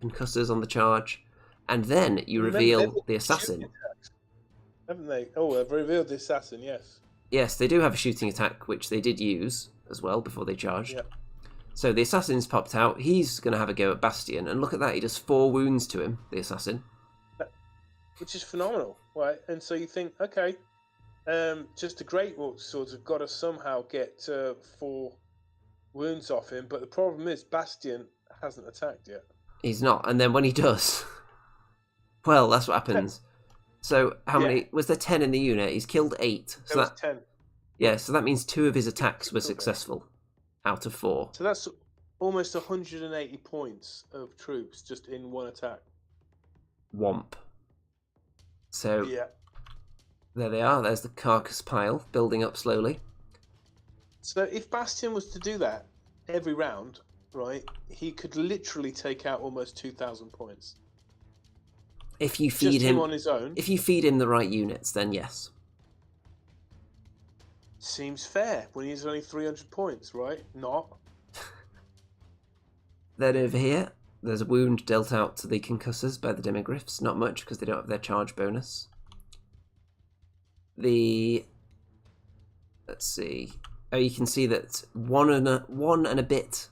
Concussors on the charge, and then you reveal the Assassin.
Haven't they? Oh, they've revealed the Assassin, yes.
Yes, they do have a shooting attack, which they did use as well before they charged.
Yep.
So the Assassin's popped out. He's going to have a go at Bastion, and look at that, he does 4 wounds to him, the Assassin.
Which is phenomenal, right? And so you think, okay, just the Great Swords have got to somehow get 4 wounds off him, but the problem is Bastion hasn't attacked yet.
He's not, and then when he does, well, that's what happens. So how many? Was there 10 in the unit? He's killed 8. So
there was 10.
Yeah, so that means 2 of his attacks were successful out of 4.
So that's almost 180 points of troops just in one attack.
Womp. So
Yeah.
there they are. There's the carcass pile building up slowly.
So if Bastion was to do that every round, right, he could literally take out almost 2,000 points.
If you feed
Just
him
on his own.
If you feed him the right units, then yes.
Seems fair when he's only 300 points, right? Not.
Then over here, there's a wound dealt out to the concussors by the demigryphs. Not much, because they don't have their charge bonus. Let's see. Oh, you can see that one and a bit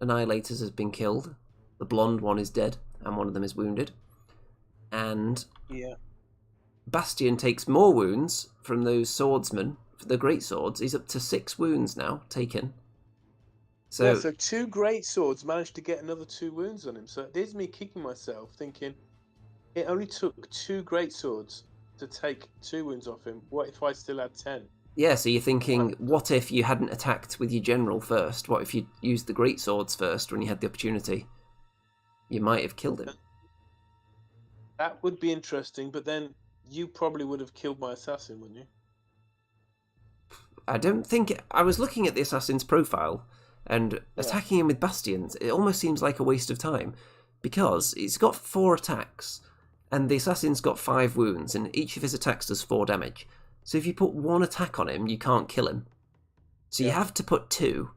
annihilators has been killed. The blonde one is dead, and one of them is wounded. And
Yeah.
Bastion takes more wounds from those swordsmen. For the great swords, he's up to 6 wounds now taken.
So 2 great swords managed to get another 2 wounds on him. So it is me kicking myself, thinking it only took 2 great swords to take 2 wounds off him. What if I still had 10?
Yeah, so you're thinking, what if you hadn't attacked with your general first? What if you used the great swords first when you had the opportunity? You might have killed him.
That would be interesting, but then you probably would have killed my assassin, wouldn't you?
I don't think... I was looking at the assassin's profile, and attacking him with bastions, it almost seems like a waste of time, because he's got 4 attacks, and the assassin's got 5 wounds, and each of his attacks does 4 damage. So if you put 1 attack on him, you can't kill him. So you have to put 2.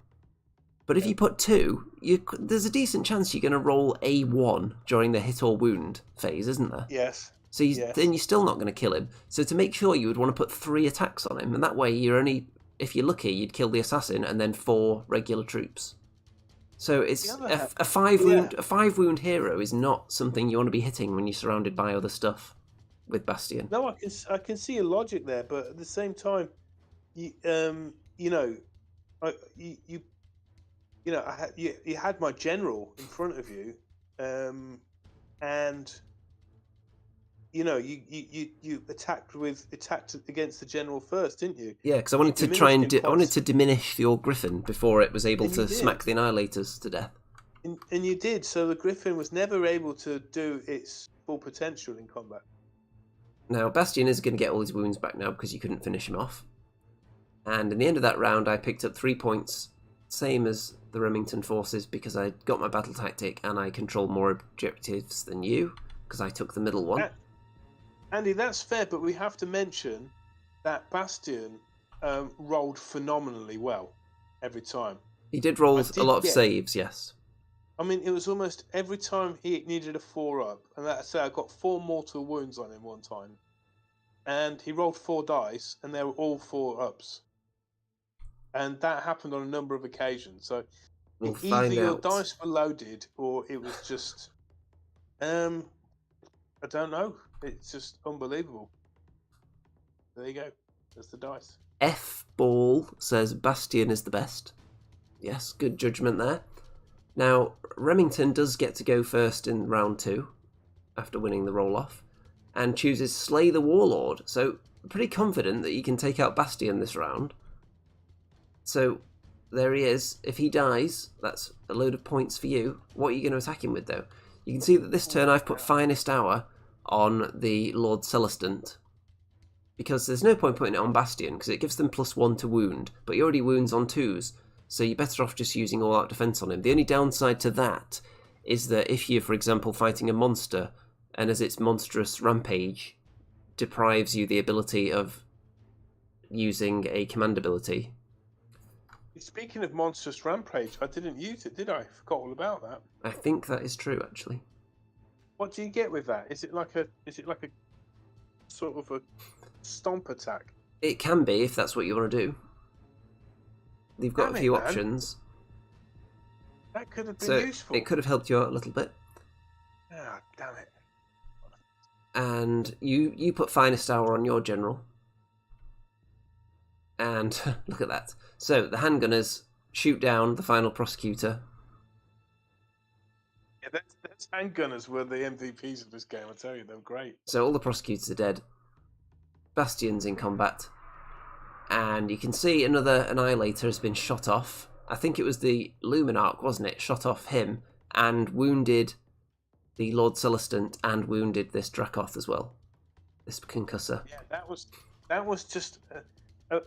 But if you put 2, there's a decent chance you're going to roll a 1 during the hit or wound phase, isn't there?
Yes.
So then you're still not going to kill him. So to make sure, you would want to put 3 attacks on him, and that way you're only... If you're lucky, you'd kill the assassin and then 4 regular troops. So it's a 5 wound hero is not something you want to be hitting when you're surrounded by other stuff with Bastion.
No, I can see a logic there, but at the same time, you had my general in front of you, and you attacked against the general first, didn't you?
Yeah, because I wanted to try and I wanted to diminish your griffin before it was able to smack the annihilators to death.
And you did. So the griffin was never able to do its full potential in combat.
Now Bastion is going to get all his wounds back now because you couldn't finish him off. And in the end of that round, I picked up 3 points, same as the Remington forces, because I got my battle tactic and I controlled more objectives than you, because I took the middle one.
Andy, that's fair, but we have to mention that Bastion rolled phenomenally well every time.
He did roll a lot of saves, yes.
I mean, it was almost every time he needed a 4-up, and that's I got 4 mortal wounds on him one time, and he rolled 4 dice, and they were all 4-ups, and that happened on a number of occasions. So either your dice were loaded, or it was just, I don't know. It's just unbelievable. There you go. There's the dice.
F Ball says Bastion is the best. Yes, good judgment there. Now, Remington does get to go first in round 2, after winning the roll-off, and chooses Slay the Warlord, so pretty confident that he can take out Bastion this round. So, there he is. If he dies, that's a load of points for you. What are you going to attack him with, though? You can see that this turn I've put Finest Hour on the Lord Celestant, because there's no point putting it on Bastion, because it gives them +1 to wound, but he already wounds on 2s, so you're better off just using all-out defense on him. The only downside to that is that if you're, for example, fighting a monster, and as its Monstrous Rampage deprives you the ability of using a command ability.
Speaking of Monstrous Rampage, I didn't use it, did I? Forgot all about that.
I think that is true, actually.
What do you get with that? Is it like a sort of a stomp attack?
It can be, if that's what you want to do. They've got a few options.
That could have been useful.
It could have helped you out a little bit.
Ah, damn it.
And you put Finest Hour on your general. And look at that. So the handgunners shoot down the final prosecutor.
Yeah, those handgunners were the MVPs of this game, I tell you, they were great.
So all the prosecutors are dead. Bastion's in combat. And you can see another Annihilator has been shot off. I think it was the Luminarch, wasn't it? Shot off him and wounded the Lord Celestant and wounded this Dracoth as well. This concussor.
Yeah, that was just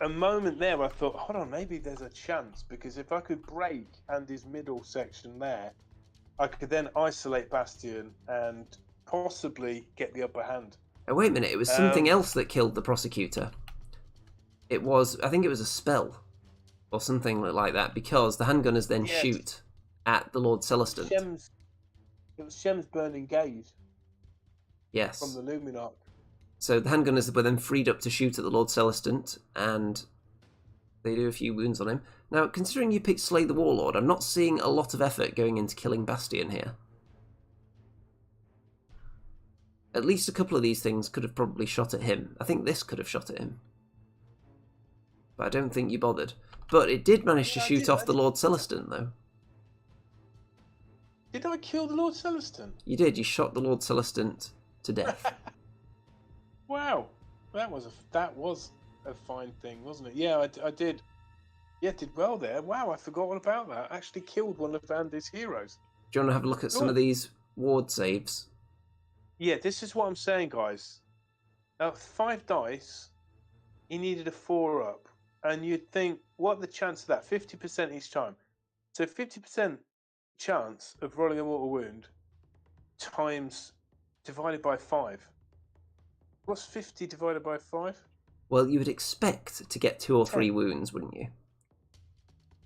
a moment there. I thought, hold on, maybe there's a chance, because if I could break Andy's middle section there, I could then isolate Bastion and possibly get the upper hand.
Oh, wait a minute, it was something else that killed the Prosecutor. It was, I think it was a spell or something like that, because the handgunners then shoot at the Lord Celestant.
It was Shems burning gaze.
Yes.
From the Luminarch.
So the handgunners were then freed up to shoot at the Lord Celestant, and they do a few wounds on him. Now, considering you picked Slay the Warlord, I'm not seeing a lot of effort going into killing Bastion here. At least a couple of these things could have probably shot at him. I think this could have shot at him. But I don't think you bothered. But it did manage to shoot off the Lord Celestant, though.
Did I kill the Lord Celestant?
You did. You shot the Lord Celestant to death.
Wow, that was a fine thing, wasn't it? Yeah, I did. Yeah, did well there. Wow, I forgot all about that. I actually killed one of Andy's heroes.
Do you want to have a look at some of these ward saves?
Yeah, this is what I'm saying, guys. Now, 5 dice, he needed a 4 up. And you'd think, what are the chances of that? 50% each time. So 50% chance of rolling a mortal wound times divided by 5. What's 50 divided by 5?
Well, you would expect to get 2 or 3 wounds, wouldn't you?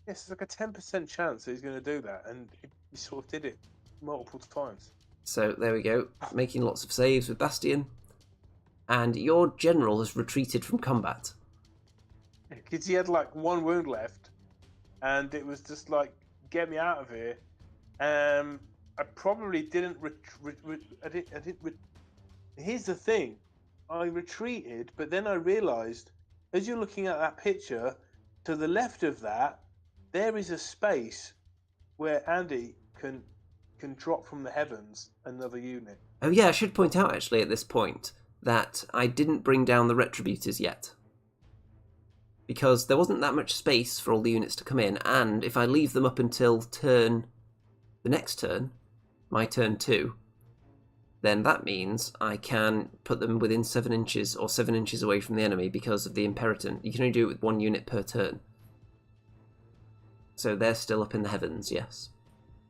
Yes, it's like a 10% chance that he's going to do that, and he sort of did it multiple times.
So there we go, making lots of saves with Bastion. And your general has retreated from combat.
Because he had like 1 wound left, and it was just like, get me out of here. I probably didn't Here's the thing. I retreated, but then I realised, as you're looking at that picture, to the left of that, there is a space where Andy can drop from the heavens another unit.
Oh yeah, I should point out actually at this point that I didn't bring down the Retributors yet. Because there wasn't that much space for all the units to come in, and if I leave them up until the next turn, my turn 2, then that means I can put them within 7 inches or 7 inches away from the enemy because of the Imperatant. You can only do it with 1 unit per turn. So they're still up in the heavens, yes.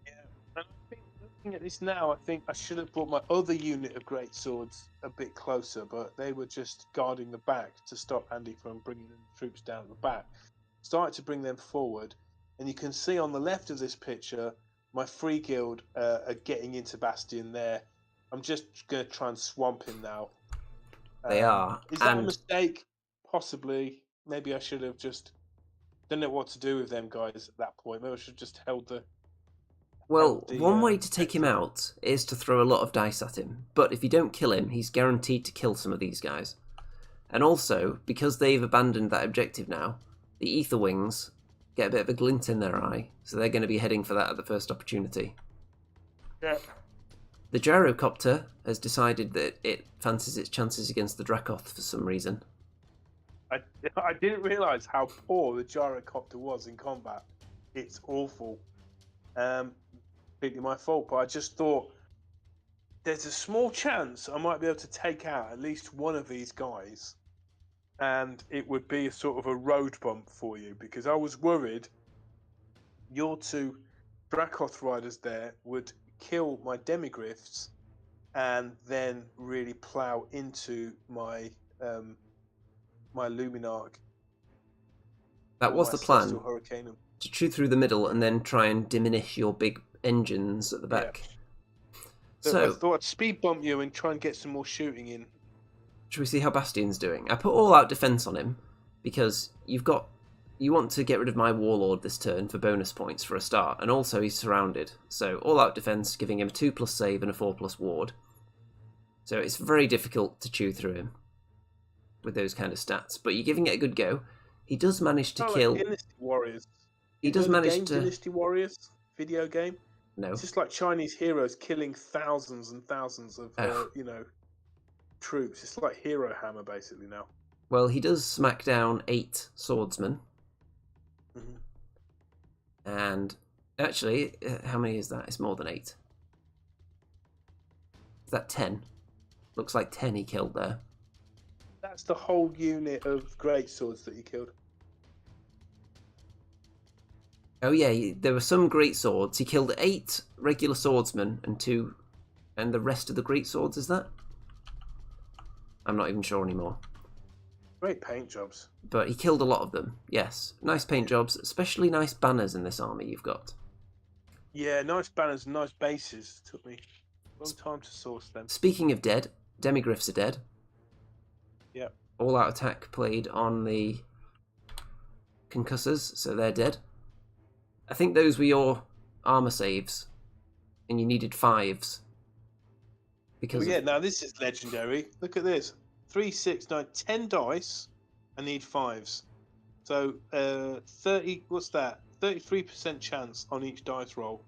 Yeah, and I think looking at this now, I think I should have brought my other unit of great swords a bit closer, but they were just guarding the back to stop Andy from bringing the troops down the back. Started to bring them forward, and you can see on the left of this picture, my Freeguild are getting into Bastion there. I'm just going to try and swamp him now.
They are.
Is that a mistake? Possibly. Maybe I should have just... Don't know what to do with them guys at that point. Maybe I should have just held the...
Well, one way to take him out is to throw a lot of dice at him. But if you don't kill him, he's guaranteed to kill some of these guys. And also, because they've abandoned that objective now, the Ether Wings get a bit of a glint in their eye. So they're going to be heading for that at the first opportunity.
Yeah.
The Gyrocopter has decided that it fancies its chances against the Dracoth for some reason.
I didn't realise how poor the Gyrocopter was in combat. It's awful. Completely my fault, but I just thought there's a small chance I might be able to take out at least one of these guys, and it would be a sort of a road bump for you, because I was worried your 2 Dracoth riders there would kill my Demigryphs and then really plough into my my Luminarch.
That was the plan,
Hurricanum.
to chew through the middle and then try and diminish your big engines at the back.
Yeah.
So
I thought I'd speed bump you and try and get some more shooting in.
Should we see how Bastion's doing? I put all-out defense on him because you want to get rid of my Warlord this turn for bonus points for a start, and also he's surrounded. So all-out defense, giving him a 2+ save and a 4+ ward. So it's very difficult to chew through him with those kind of stats, but you're giving it a good go. He does manage to kill...
Like Dynasty Warriors.
He does manage to...
Dynasty Warriors video game?
No.
It's just like Chinese heroes killing thousands and thousands of, troops. It's like Hero Hammer, basically, now.
Well, he does smack down 8 swordsmen.
Mhm.
And actually, how many is that? It's more than 8. Is that 10? Looks like 10 he killed there.
That's the whole unit of greatswords that he killed.
Oh yeah, there were some great swords. He killed 8 regular swordsmen and 2, and the rest of the great swords, is that? I'm not even sure anymore.
Great paint jobs.
But he killed a lot of them, yes. Nice paint jobs, especially nice banners in this army you've got.
Yeah, nice banners and nice bases. Took me a long time to source them.
Speaking of dead, demigryphs are dead.
Yep.
All-out attack played on the concussors, so they're dead. I think those were your armor saves, and you needed 5s. Because
now this is legendary. Look at this. 3, 6, 9, 10 dice. I need 5s. So 30. What's that? 33% chance on each dice roll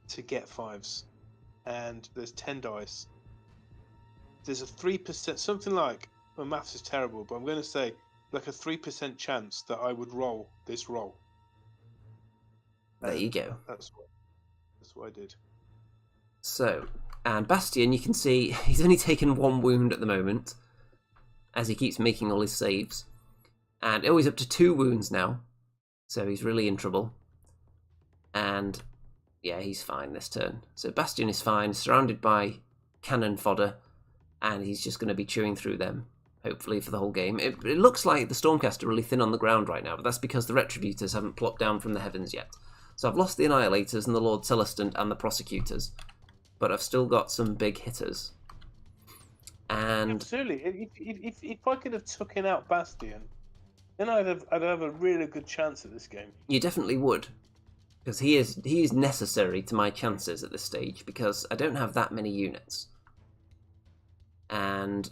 to get 5s, and there's 10 dice. There's a 3%, something like, my maths is terrible, but I'm going to say like a 3% chance that I would roll this roll.
There you go.
That's what I did.
So, and Bastion, you can see he's only taken 1 wound at the moment, as he keeps making all his saves. And he's up to 2 wounds now, so he's really in trouble. And yeah, he's fine this turn. So Bastion is fine, surrounded by cannon fodder, and he's just going to be chewing through them, hopefully, for the whole game. It looks like the Stormcast are really thin on the ground right now, but that's because the Retributors haven't plopped down from the heavens yet. So I've lost the Annihilators and the Lord Celestant and the Prosecutors, but I've still got some big hitters. And
absolutely, if I could have taken out Bastion, then I'd have a really good chance at this game.
You definitely would, because he is necessary to my chances at this stage, because I don't have that many units. And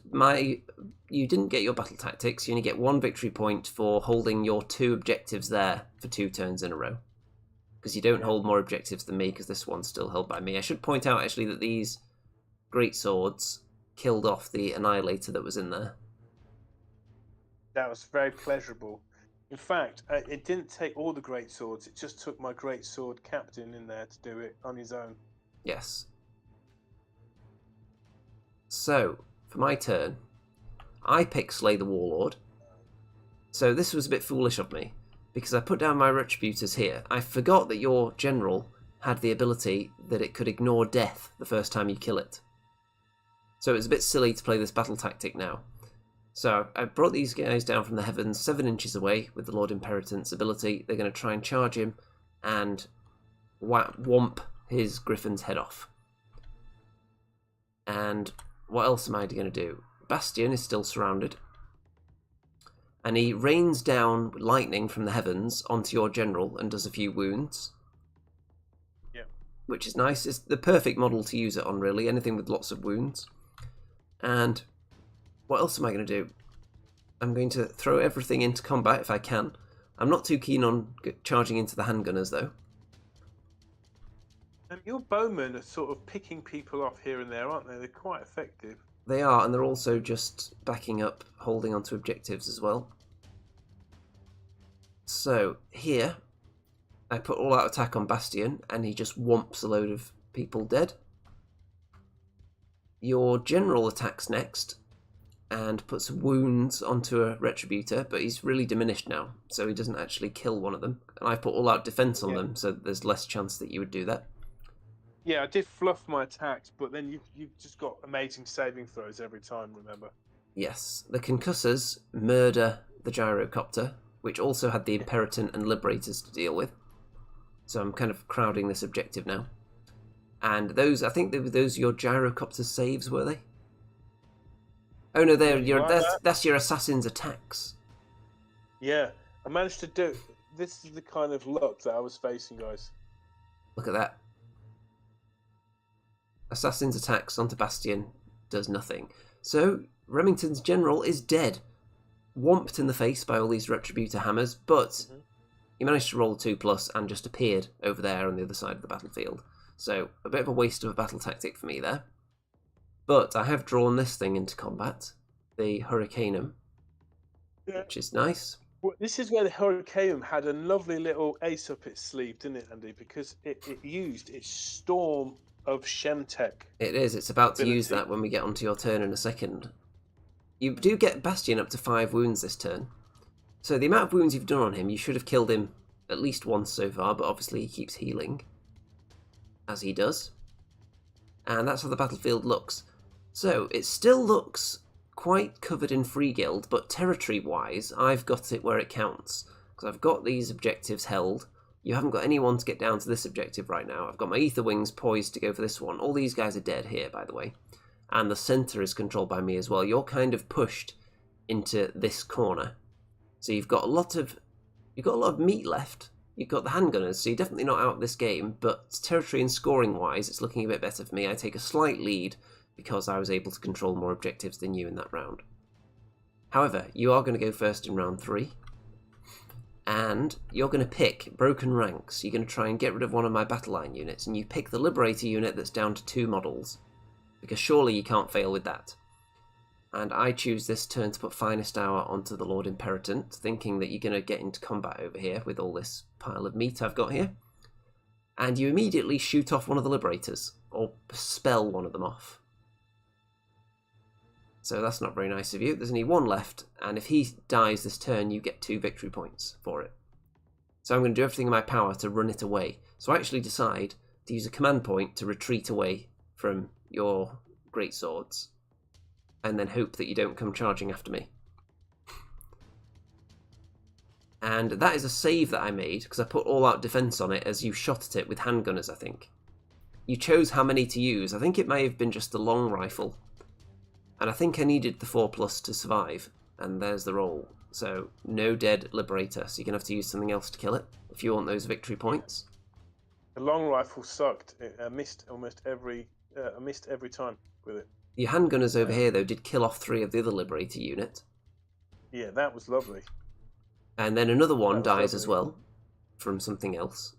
you didn't get your battle tactics. You only get 1 victory point for holding your 2 objectives there for 2 turns in a row, because you don't hold more objectives than me, because this one's still held by me. I should point out actually that these great swords killed off the Annihilator that was in there.
That was very pleasurable. In fact, it didn't take all the great swords. It just took my great sword captain in there to do it on his own.
Yes. So, for my turn, I pick Slay the Warlord. So this was a bit foolish of me, because I put down my Retributors here. I forgot that your general had the ability that it could ignore death the first time you kill it. So it was a bit silly to play this battle tactic now. So I brought these guys down from the heavens 7 inches away with the Lord Imperitant's ability. They're going to try and charge him and whomp his griffin's head off. And what else am I going to do? Bastion is still surrounded. And he rains down lightning from the heavens onto your general and does a few wounds.
Yeah.
Which is nice. It's the perfect model to use it on, really. Anything with lots of wounds. And what else am I going to do? I'm going to throw everything into combat if I can. I'm not too keen on charging into the handgunners, though.
And your bowmen are sort of picking people off here and there, aren't they? They're quite effective.
They are, and they're also just backing up, holding onto objectives as well. So, here, I put all-out attack on Bastion, and he just whomps a load of people dead. Your general attacks next, and puts wounds onto a Retributor, but he's really diminished now, so he doesn't actually kill one of them. And I put all-out defense on them, so there's less chance that you would do that.
Yeah, I did fluff my attacks, but then you've just got amazing saving throws every time, remember?
Yes. The concussors murder the gyrocopter, which also had the Imperatant and Liberators to deal with. So I'm kind of crowding this objective now. And those, I think those your gyrocopter saves, were they? Oh no, that's your assassin's attacks.
Yeah, I managed to do. This is the kind of luck that I was facing, guys.
Look at that. Assassin's attacks onto Bastion does nothing. So, Remington's general is dead. Whomped in the face by all these Retributor hammers, but he managed to roll a 2+ and just appeared over there on the other side of the battlefield. So, a bit of a waste of a battle tactic for me there. But I have drawn this thing into combat, the Hurricanum. which is nice.
Well, this is where the Hurricane had a lovely little ace up its sleeve, didn't it, Andy? Because it used its Storm of Shemtech.
It is. It's about to use
ability.
that when we get onto your turn in a second. You do get Bastion up to 5 wounds this turn. So the amount of wounds you've done on him, you should have killed him at least once so far, but obviously he keeps healing, as he does. And that's how the battlefield looks. So it still looks quite covered in Freeguild, but territory-wise, I've got it where it counts. Because I've got these objectives held. You haven't got anyone to get down to this objective right now. I've got my Ether Wings poised to go for this one. All these guys are dead here, by the way. And the centre is controlled by me as well. You're kind of pushed into this corner. So you've got a lot of meat left. You've got the handgunners, so you're definitely not out of this game, but territory and scoring-wise, it's looking a bit better for me. I take a slight lead because I was able to control more objectives than you in that round. However, you are going to go first in round 3, and you're going to pick Broken Ranks. You're going to try and get rid of one of my battle line units, and you pick the Liberator unit that's down to 2 models, because surely you can't fail with that. And I choose this turn to put Finest Hour onto the Lord Imperatant, thinking that you're going to get into combat over here with all this pile of meat I've got here. And you immediately shoot off one of the Liberators, or spell one of them off. So that's not very nice of you. There's only 1 left, and if he dies this turn, you get 2 victory points for it. So I'm going to do everything in my power to run it away. So I actually decide to use a command point to retreat away from your greatswords, and then hope that you don't come charging after me. And that is a save that I made, because I put all-out defense on it as you shot at it with handgunners, I think. You chose how many to use. I think it may have been just the long rifle. And I think I needed the 4+ to survive, and there's the roll. So, no dead Liberator, so you're going to have to use something else to kill it, if you want those victory points.
The long rifle sucked. I missed almost every... I missed every time with it.
Your handgunners over here, though, did kill off 3 of the other Liberator unit.
Yeah, that was lovely.
And then another one dies as well, from something else.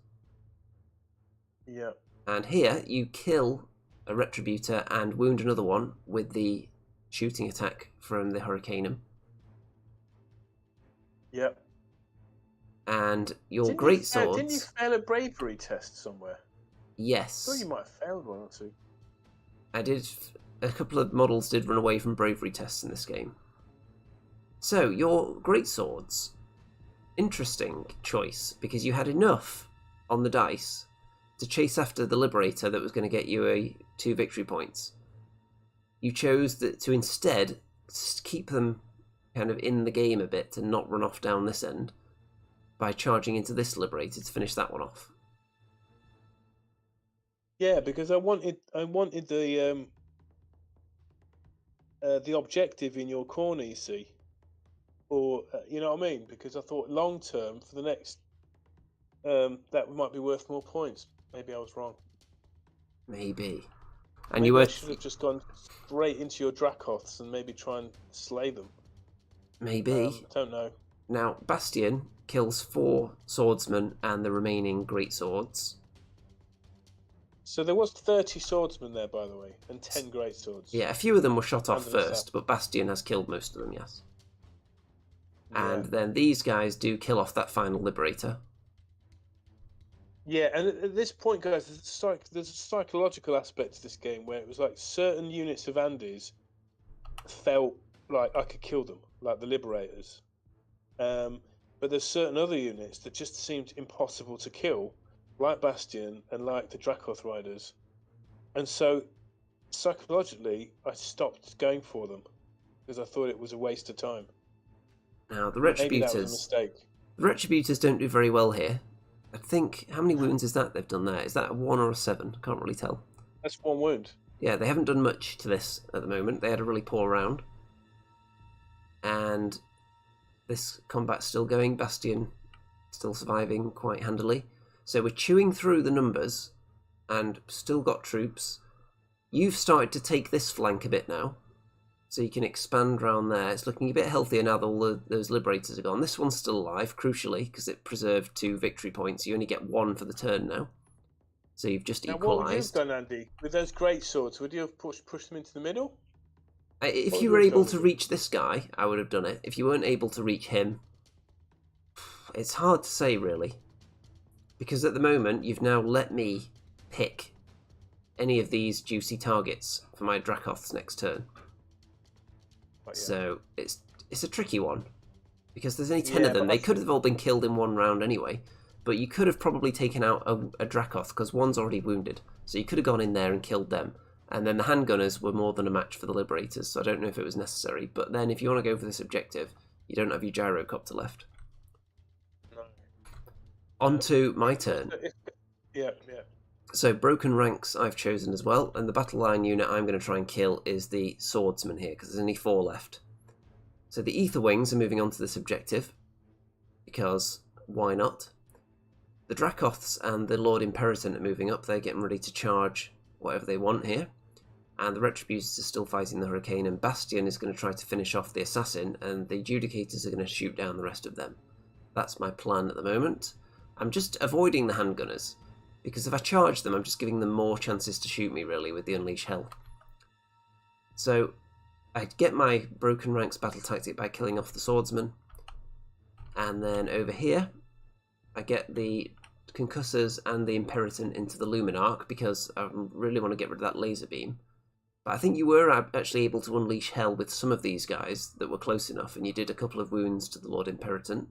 Yeah.
And here, you kill a Retributor and wound another one with the shooting attack from the Hurricanum.
Yep.
And your greatswords...
Didn't you fail a bravery test somewhere?
Yes.
I thought you might have failed one or two.
I did... A couple of models did run away from bravery tests in this game. So, your greatswords. Interesting choice, because you had enough on the dice to chase after the Liberator that was going to get you 2 victory points. You chose to instead keep them kind of in the game a bit and not run off down this end by charging into this Liberator to finish that one off.
Yeah, because I wanted the objective in your corner, you see, or you know what I mean? Because I thought long term for the next, that might be worth more points. Maybe I was wrong.
Maybe. And
maybe
you were...
I should have just gone straight into your Dracoths and maybe try and slay them.
Maybe.
Don't know.
Now, Bastion kills 4 swordsmen and the remaining greatswords.
So there was 30 swordsmen there, by the way, and 10 greatswords.
Yeah, a few of them were shot off
Under the
first, but Bastion has killed most of them, yes.
Yeah.
And then these guys do kill off that final Liberator.
Yeah, and at this point, guys, there's a psychological aspect to this game where it was like certain units of Andy's felt like I could kill them, like the Liberators. But there's certain other units that just seemed impossible to kill, like Bastion and like the Dracoth Riders. And so, psychologically, I stopped going for them because I thought it was a waste of time.
Now, the
Maybe that was a
Retributors...
mistake.
The Retributors don't do very well here. I think... How many wounds is that they've done there? Is that a 1 or a 7? Can't really tell.
That's 1 wound.
Yeah, they haven't done much to this at the moment. They had a really poor round. And this combat's still going. Bastion still surviving quite handily. So we're chewing through the numbers and still got troops. You've started to take this flank a bit now. So you can expand round there. It's looking a bit healthier now that all those Liberators are gone. This one's still alive, crucially, because it preserved 2 victory points. You only get 1 for the turn now. So you've just
now,
equalised.
what would you have done, Andy? With those great swords, would you have pushed them into the middle?
If you were able to reach this guy, I would have done it. If you weren't able to reach him, it's hard to say, really. Because at the moment, you've now let me pick any of these juicy targets for my Dracoth's next turn.
But, yeah.
So it's a tricky one. Because there's only 10 of them. They could have all been killed in one round anyway. But you could have probably taken out a Dracoth, because one's already wounded. So you could have gone in there and killed them. And then the handgunners were more than a match for the Liberators, so I don't know if it was necessary. But then if you want to go for this objective, you don't have your gyrocopter left.
No.
On to my turn.
Yeah.
So broken ranks I've chosen as well, and the battle line unit I'm going to try and kill is the swordsman here, because there's only 4 left. So the Ether Wings are moving on to this objective, because why not? The Dracoths and the Lord Imperator are moving up, they're getting ready to charge whatever they want here. And the Retributors are still fighting the Hurricane, and Bastion is going to try to finish off the Assassin, and the Adjudicators are going to shoot down the rest of them. That's my plan at the moment. I'm just avoiding the handgunners, because if I charge them, I'm just giving them more chances to shoot me, really, with the Unleash Hell. So, I get my Broken Ranks battle tactic by killing off the Swordsman, and then over here, I get the Concussors and the Imperator into the Luminarch, because I really want to get rid of that laser beam. But I think you were actually able to unleash hell with some of these guys that were close enough, and you did a couple of wounds to the Lord Imperator.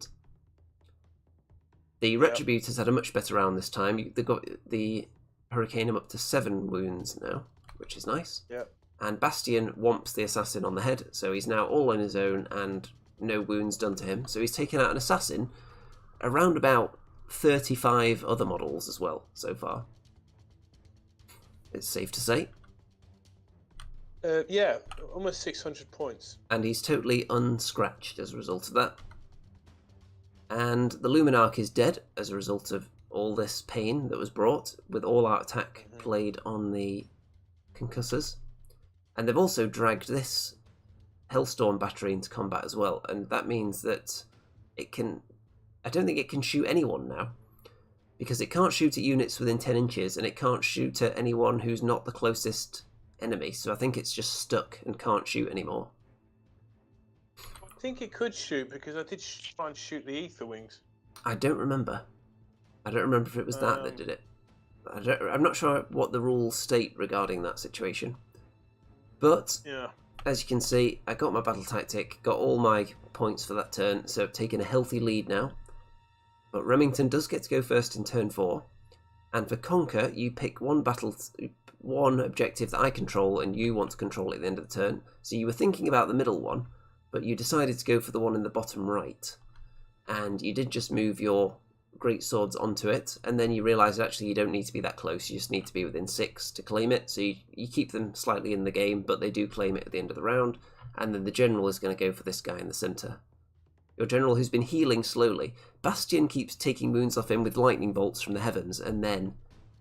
The Retributors had a much better round this time. They got the Hurricane up to 7 wounds now, which is nice.
Yeah.
And Bastion whomps the Assassin on the head, so he's now all on his own and no wounds done to him. So he's taken out an Assassin around about 35 other models as well so far. It's safe to say.
Yeah, almost 600 points.
And he's totally unscratched as a result of that. And the Luminarch is dead as a result of all this pain that was brought, with all-out attack played on the Concussors. And they've also dragged this Hellstorm battery into combat as well, and that means that it can... I don't think it can shoot anyone now, because it can't shoot at units within 10 inches, and it can't shoot at anyone who's not the closest enemy, so I think it's just stuck and can't shoot anymore.
I think it could shoot, because I did try and shoot the Ether Wings.
I don't remember. I don't remember if it was that did it. I'm not sure what the rules state regarding that situation. But,
yeah,
as you can see, I got my battle tactic, got all my points for that turn, so I've taken a healthy lead now. But Remington does get to go first in turn 4. And for Conquer, you pick one objective that I control, and you want to control it at the end of the turn. So you were thinking about the middle one, but you decided to go for the one in the bottom right. And you did just move your great swords onto it, and then you realise actually you don't need to be that close, you just need to be within 6 to claim it, so you keep them slightly in the game, but they do claim it at the end of the round, and then the general is going to go for this guy in the centre. Your general, who's been healing slowly. Bastion keeps taking wounds off him with lightning bolts from the heavens, and then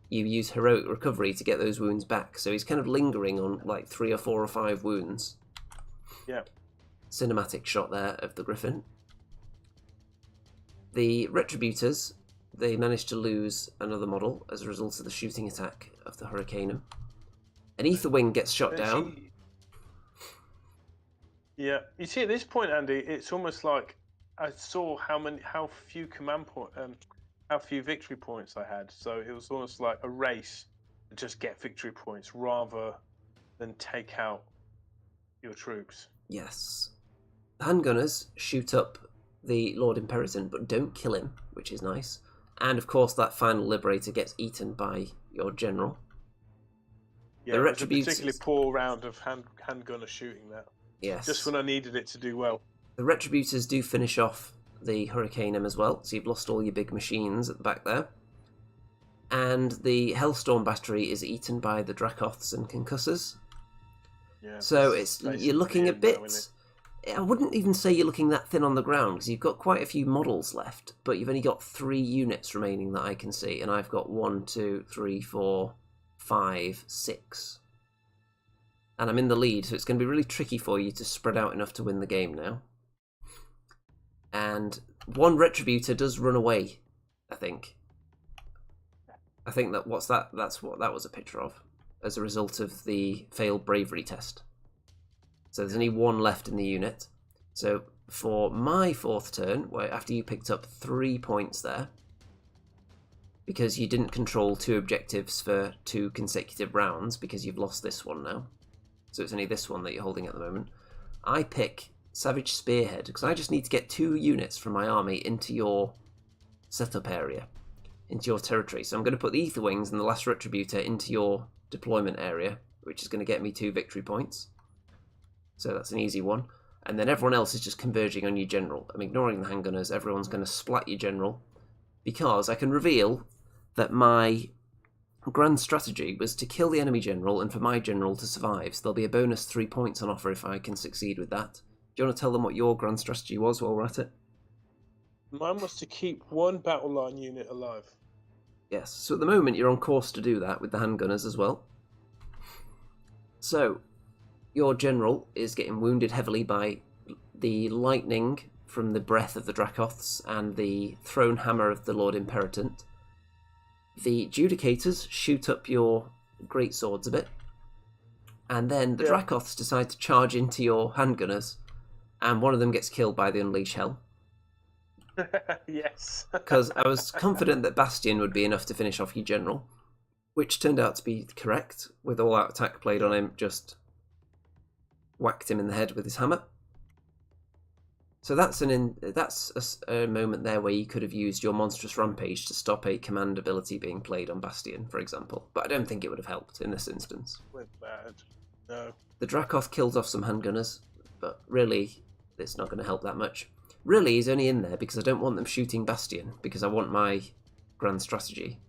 you use heroic recovery to get those wounds back, so he's kind of lingering on like 3 or 4 or 5 wounds.
Yeah.
Cinematic shot there of the Griffin. The Retributors, they managed to lose another model as a result of the shooting attack of the Hurricanum. An Ether Wing gets shot down.
Yeah, you see at this point, Andy, it's almost like I saw how few how few victory points I had. So it was almost like a race to just get victory points rather than take out your troops.
Yes. The handgunners shoot up the Lord Imperator, but don't kill him, which is nice. And of course, that final Liberator gets eaten by your general.
Yeah, it was a particularly poor round of handgunner shooting that.
Yes.
Just when I needed it to do well.
The Retributors do finish off the Hurricanum as well, so you've lost all your big machines at the back there. And the Hellstorm battery is eaten by the Dracoths and Concussors. Yeah, so you're looking a bit... I wouldn't even say you're looking that thin on the ground, because you've got quite a few models left, but you've only got 3 units remaining that I can see, and I've got 1, 2, 3, 4, 5, 6. And I'm in the lead, so it's going to be really tricky for you to spread out enough to win the game now. And one Retributor does run away, I think. I think that's what that was a picture of, as a result of the failed bravery test. So there's only one left in the unit. So for my fourth turn, after you picked up 3 points there, because you didn't control 2 objectives for 2 consecutive rounds, because you've lost this one now, so it's only this one that you're holding at the moment, I pick Savage Spearhead, because I just need to get 2 units from my army into your setup area, into your territory. So I'm going to put the Ether Wings and the Last Retributor into your deployment area, which is going to get me 2 victory points. So that's an easy one. And then everyone else is just converging on your general. I'm ignoring the handgunners. Everyone's going to splat your general, because I can reveal that my grand strategy was to kill the enemy general and for my general to survive. So there'll be a bonus 3 points on offer if I can succeed with that. Do you want to tell them what your grand strategy was while we're at it?
Mine was to keep 1 battle line unit alive.
Yes, so at the moment you're on course to do that with the handgunners as well. So, your general is getting wounded heavily by the lightning from the breath of the Dracoths and the thrown hammer of the Lord Imperatant. The Judicators shoot up your greatswords a bit, and then the Dracoths decide to charge into your handgunners, and one of them gets killed by the Unleash Hell.
Yes.
Because I was confident that Bastion would be enough to finish off your general, which turned out to be correct. With all out attack played on him, just whacked him in the head with his hammer. So that's a moment there where you could have used your Monstrous Rampage to stop a command ability being played on Bastion, for example. But I don't think it would have helped in this instance.
Went bad. No.
The Dracoth kills off some handgunners, but really, it's not going to help that much. Really, he's only in there because I don't want them shooting Bastion, because I want my grand strategy.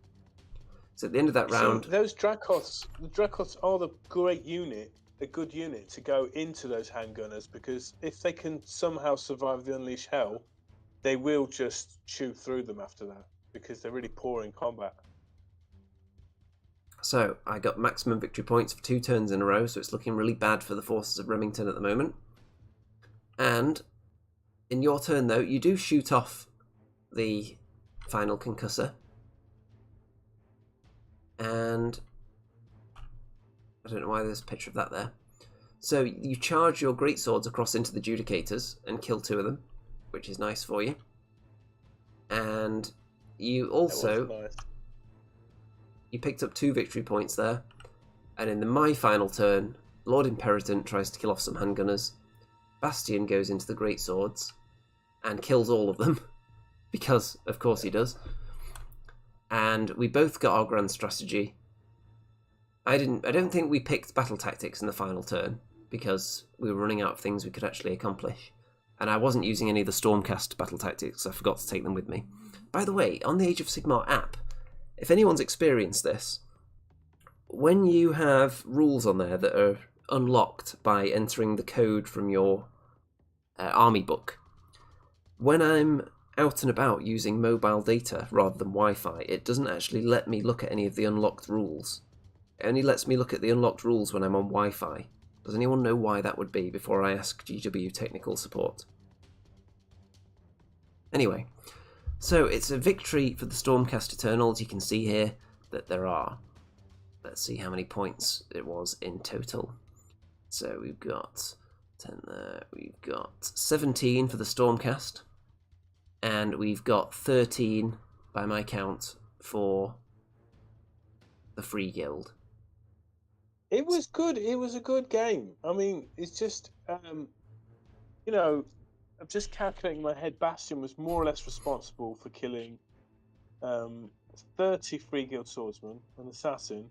So at the end of that round...
So those Dracoths, the Dracoths are the great unit, a good unit to go into those handgunners, because if they can somehow survive the Unleash Hell, they will just chew through them after that, because they're really poor in combat.
So I got maximum victory points for 2 turns in a row, so it's looking really bad for the forces of Remington at the moment. And in your turn, though, you do shoot off the final concussor. And I don't know why there's a picture of that there. So you charge your greatswords across into the Judicators and kill 2 of them, which is nice for you. And you also...
Nice.
You picked up 2 victory points there. And in my final turn, Lord Imperatant tries to kill off some handgunners. Bastion goes into the greatswords and kills all of them, because of course he does. And we both got our grand strategy. I don't think we picked battle tactics in the final turn, because we were running out of things we could actually accomplish. And I wasn't using any of the Stormcast battle tactics, I forgot to take them with me. By the way, on the Age of Sigmar app, if anyone's experienced this, when you have rules on there that are unlocked by entering the code from your army book, when I'm out and about using mobile data rather than Wi-Fi, it doesn't actually let me look at any of the unlocked rules. It only lets me look at the unlocked rules when I'm on Wi-Fi. Does anyone know why that would be before I ask GW technical support? Anyway, so it's a victory for the Stormcast Eternals. You can see here that there are, let's see how many points it was in total. So we've got 10 there, we've got 17 for the Stormcast, and we've got 13 by my count for the Freeguild.
It was good. It was a good game. I mean, it's just, you know, I'm just calculating in my head. Bastion was more or less responsible for killing 30 Freeguild swordsmen, an assassin,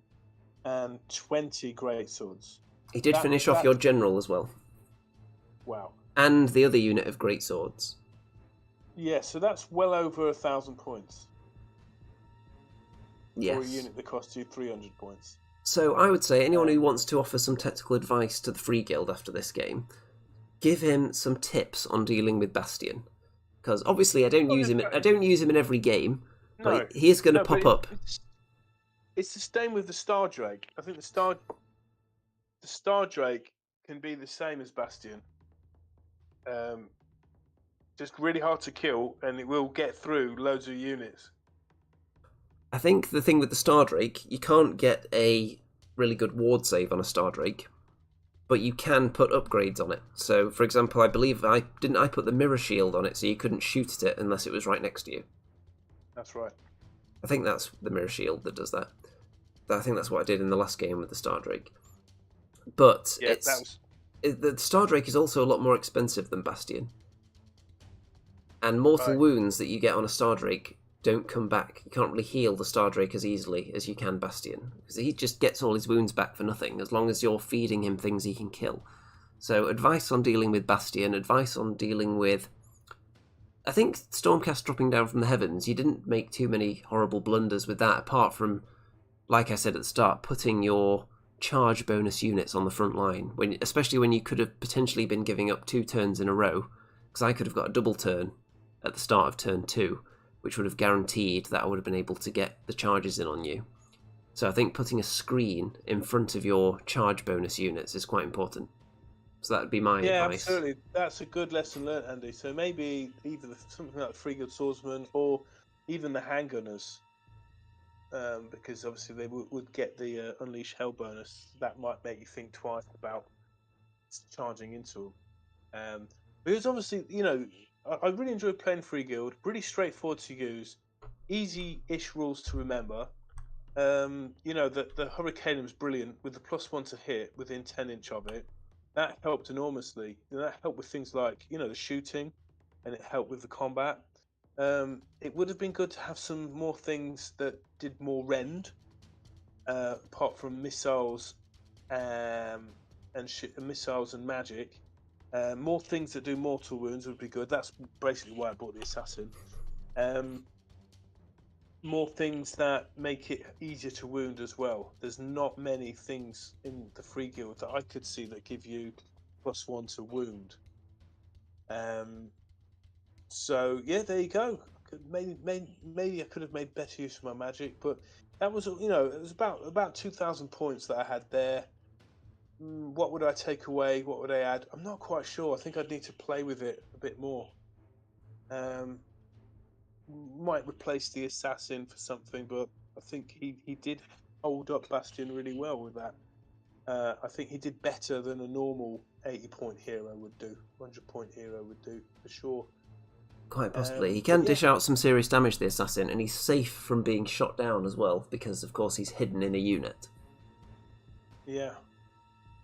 and 20 greatswords.
He did finish off your general as well.
Wow.
And the other unit of greatswords.
Yeah, so that's well over 1,000 points.
Yes.
For a unit that costs you 300 points.
So I would say anyone who wants to offer some technical advice to the Freeguild after this game, give him some tips on dealing with Bastion, because obviously I don't use him in every game, but he is going to pop up.
It's the same with the Star Drake. I think the Star Drake can be the same as Bastion. Just really hard to kill, and it will get through loads of units.
I think the thing with the Star Drake, you can't get a really good ward save on a Star Drake, but you can put upgrades on it. So, for example, I believe I put the mirror shield on it, so you couldn't shoot at it unless it was right next to you.
That's right.
I think that's the mirror shield that does that. I think that's what I did in the last game with the Stardrake. But
Yeah,
the Stardrake is also a lot more expensive than Bastion. And mortal wounds that you get on a Stardrake don't come back. You can't really heal the Stardrake as easily as you can Bastion, because he just gets all his wounds back for nothing, as long as you're feeding him things he can kill. So advice on dealing with Bastion, advice on dealing with... I think Stormcast dropping down from the heavens, you didn't make too many horrible blunders with that, apart from, like I said at the start, putting your charge bonus units on the front line, especially when you could have potentially been giving up 2 turns in a row, because I could have got a double turn at the start of turn 2, which would have guaranteed that I would have been able to get the charges in on you. So I think putting a screen in front of your charge bonus units is quite important. So that would be my advice.
Yeah, absolutely. That's a good lesson learned, Andy. So maybe either something like the Freeguild Swordsman or even the handgunners, because obviously they would get the Unleash Hell bonus. That might make you think twice about charging into them. Because obviously, I really enjoy playing Freeguild. Pretty straightforward to use, easy-ish rules to remember. The Hurricaneum's brilliant with the +1 to hit within 10-inch of it. That helped enormously. That helped with things like, the shooting, and it helped with the combat. It would have been good to have some more things that did more rend, apart from missiles, and missiles and magic. More things that do mortal wounds would be good. That's basically why I bought the assassin. More things that make it easier to wound as well. There's not many things in the Freeguild that I could see that give you +1 to wound. So yeah, there you go. Maybe I could have made better use of my magic, but that was, it was about 2,000 points that I had there. What would I take away? What would I add? I'm not quite sure. I think I'd need to play with it a bit more. Might replace the assassin for something, but I think he did hold up Bastion really well with that. I think he did better than a normal 80-point hero would do, 100-point hero would do, for sure.
Quite possibly. He can dish out some serious damage, the assassin, and he's safe from being shot down as well, because of course he's hidden in a unit.
Yeah.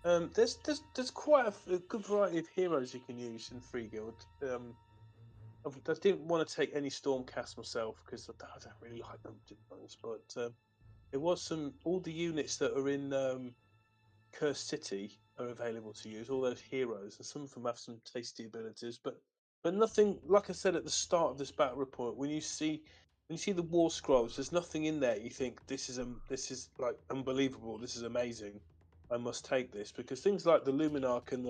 There's quite a good variety of heroes you can use in Freeguild. I didn't want to take any Stormcast myself because I don't really like them, to be honest. But it was all the units that are in Cursed City are available to use. All those heroes, and some of them have some tasty abilities, but nothing. Like I said at the start of this battle report, when you see the War Scrolls, there's nothing in there you think this is like unbelievable. This is amazing. I must take this, because things like the Luminarch and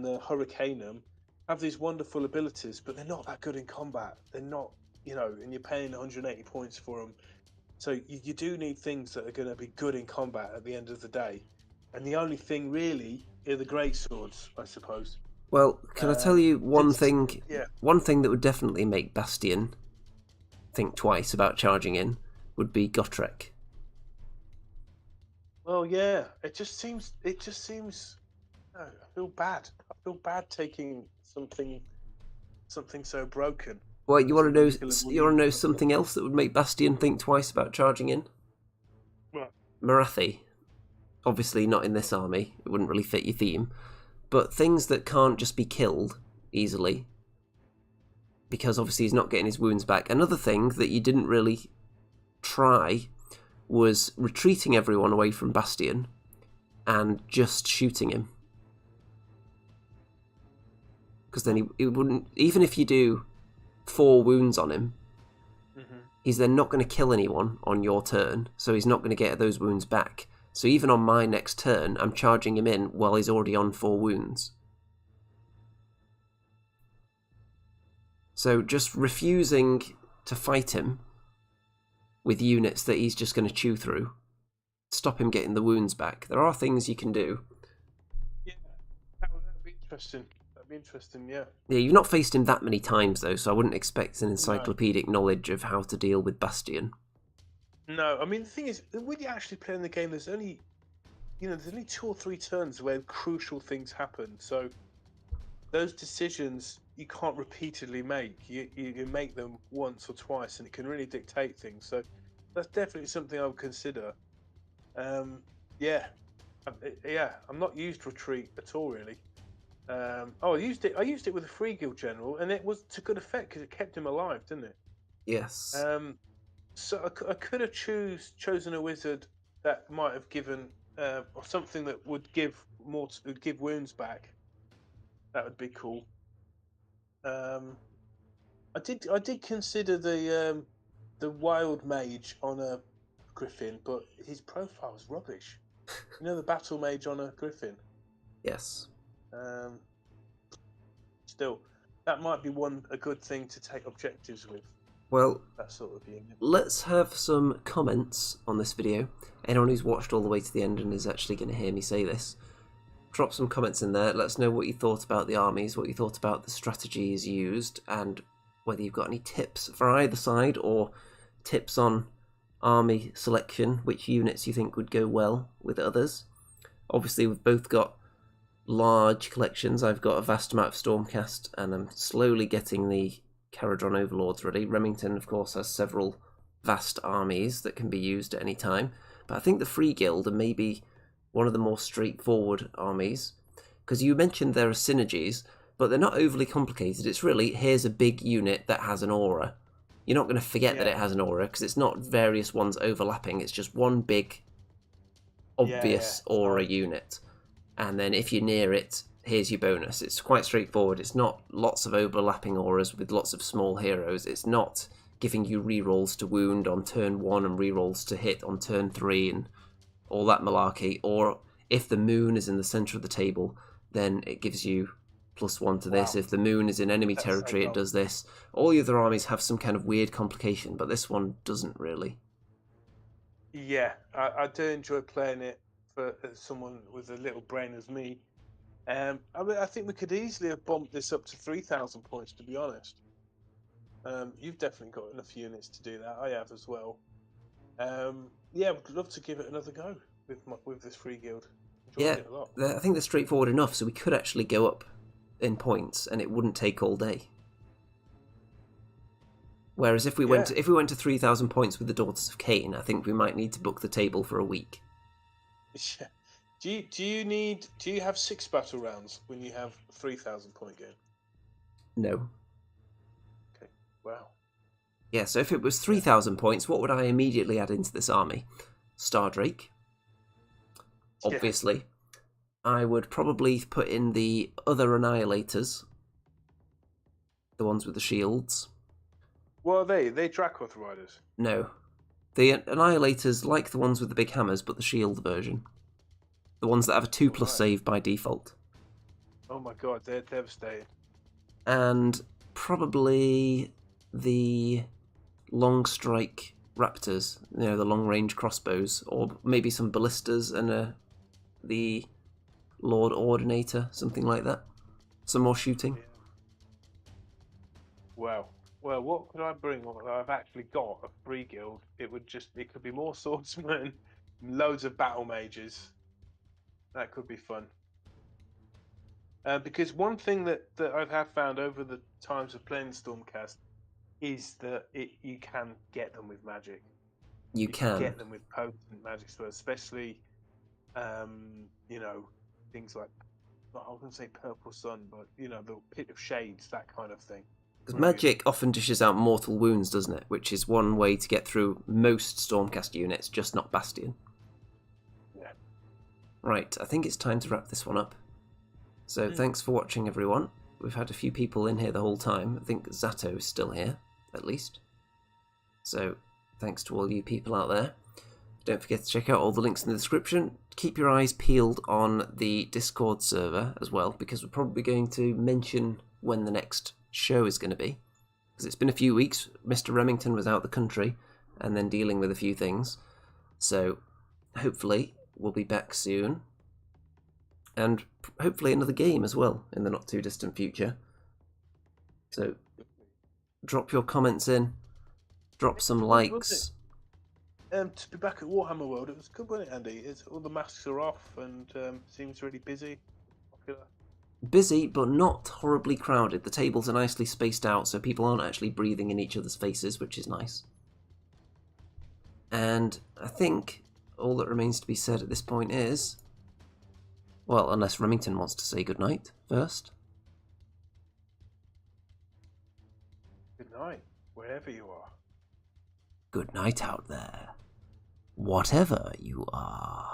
the Hurricaneum have these wonderful abilities, but they're not that good in combat. They're not, and you're paying 180 points for them. So you do need things that are going to be good in combat at the end of the day. And the only thing really are the great swords, I suppose.
Well, can I tell you one thing?
Yeah.
One thing that would definitely make Bastion think twice about charging in would be Gotrek.
Well, yeah. It just seems. I feel bad. I feel bad taking something so broken.
Well, you want to know something else that would make Bastion think twice about charging in?
What?
Marathi. Obviously not in this army. It wouldn't really fit your theme. But things that can't just be killed easily, because obviously he's not getting his wounds back. Another thing that you didn't really try was retreating everyone away from Bastion and just shooting him. Because then he wouldn't... Even if you do 4 wounds on him, he's then not going to kill anyone on your turn, so he's not going to get those wounds back. So even on my next turn, I'm charging him in while he's already on 4 wounds. So just refusing to fight him with units that he's just going to chew through, stop him getting the wounds back. There are things you can do.
Yeah, that'd be interesting. Interesting, yeah.
Yeah, you've not faced him that many times though, so I wouldn't expect an encyclopedic knowledge of how to deal with Bastion.
No, I mean the thing is, when you're actually playing the game, there's only there's only 2 or 3 turns where crucial things happen. So those decisions you can't repeatedly make. You make them once or twice, and it can really dictate things. So that's definitely something I would consider. Yeah, I'm not used retreat at all, really. I used it. I used it with a Freeguild general, and it was to good effect because it kept him alive, didn't it?
Yes.
So I could have chosen a wizard that might have given or something that would give give wounds back. That would be cool. I did consider the wild mage on a griffin, but his profile was rubbish. The battle mage on a griffin.
Yes.
Still, that might be a good thing to take objectives with.
Well,
That sort of unit.
let's have some comments on this video. Anyone who's watched all the way to the end and is actually going to hear me say this, drop some comments in there. Let us know what you thought about the armies, what you thought about the strategies used, and whether you've got any tips for either side or tips on army selection, which units you think would go well with others. Obviously, we've both got large collections. I've got a vast amount of Stormcast, and I'm slowly getting the Caradron Overlords ready. Remington, of course, has several vast armies that can be used at any time, but I think the Freeguild are maybe one of the more straightforward armies, because you mentioned there are synergies, but they're not overly complicated. It's really, here's a big unit that has an aura. You're not going to forget that it has an aura, because it's not various ones overlapping. It's just one big, obvious aura unit. And then if you're near it, here's your bonus. It's quite straightforward. It's not lots of overlapping auras with lots of small heroes. It's not giving you rerolls to wound on turn 1 and rerolls to hit on turn 3 and all that malarkey. Or if the moon is in the centre of the table, then it gives you +1 to this. If the moon is in enemy territory, it does this. All the other armies have some kind of weird complication, but this one doesn't really.
Yeah, I do enjoy playing it for someone with a little brain as me. I think we could easily have bumped this up to 3,000 points, to be honest. You've definitely got enough units to do that. I have as well. Yeah, would love to give it another go with this Freeguild. Enjoyed it a lot.
I think they're straightforward enough, so we could actually go up in points, and it wouldn't take all day. Whereas if we went to 3,000 points with the Daughters of Cain, I think we might need to book the table for a week.
Yeah. Do you have 6 battle rounds when you have 3,000 point game?
No.
Okay. Wow.
Yeah, so if it was 3,000 points, what would I immediately add into this army? Stardrake. Obviously. I would probably put in the other Annihilators. The ones with the shields.
What are they? Are they Dracoth Riders?
No. The Annihilators like the ones with the big hammers, but the shield version. The ones that have a 2+ save by default.
Oh my god, they're devastating.
And probably the long strike raptors, the long range crossbows, or maybe some ballistas and the Lord Ordinator, something like that. Some more shooting.
Yeah. Wow. Well, what could I bring? Well, I've actually got a Freeguild. It could be more swordsmen, loads of battle mages. That could be fun. Because one thing that I have found over the times of playing Stormcast is that you can get them with magic.
You can
get them with potent magic spells, especially, things like, I was going to say Purple Sun, but, the Pit of Shades, that kind of thing.
Because magic often dishes out mortal wounds, doesn't it? Which is one way to get through most Stormcast units, just not Bastion.
Yeah.
Right, I think it's time to wrap this one up. So thanks for watching, everyone. We've had a few people in here the whole time. I think Zato is still here, at least. So thanks to all you people out there. Don't forget to check out all the links in the description. Keep your eyes peeled on the Discord server as well, because we're probably going to mention when the next show is going to be. Because it's been a few weeks. Mr. Remington was out the country and then dealing with a few things. So hopefully we'll be back soon. And hopefully another game as well in the not too distant future. So drop your comments in. Drop some likes.
to be back at Warhammer World. It was good, wasn't it, Andy? All the masks are off and seems really busy. Popular.
Busy, but not horribly crowded. The tables are nicely spaced out, so people aren't actually breathing in each other's faces, which is nice. And I think all that remains to be said at this point is... Well, unless Remington wants to say goodnight first.
Good night, wherever you are.
Good night out there, whatever you are.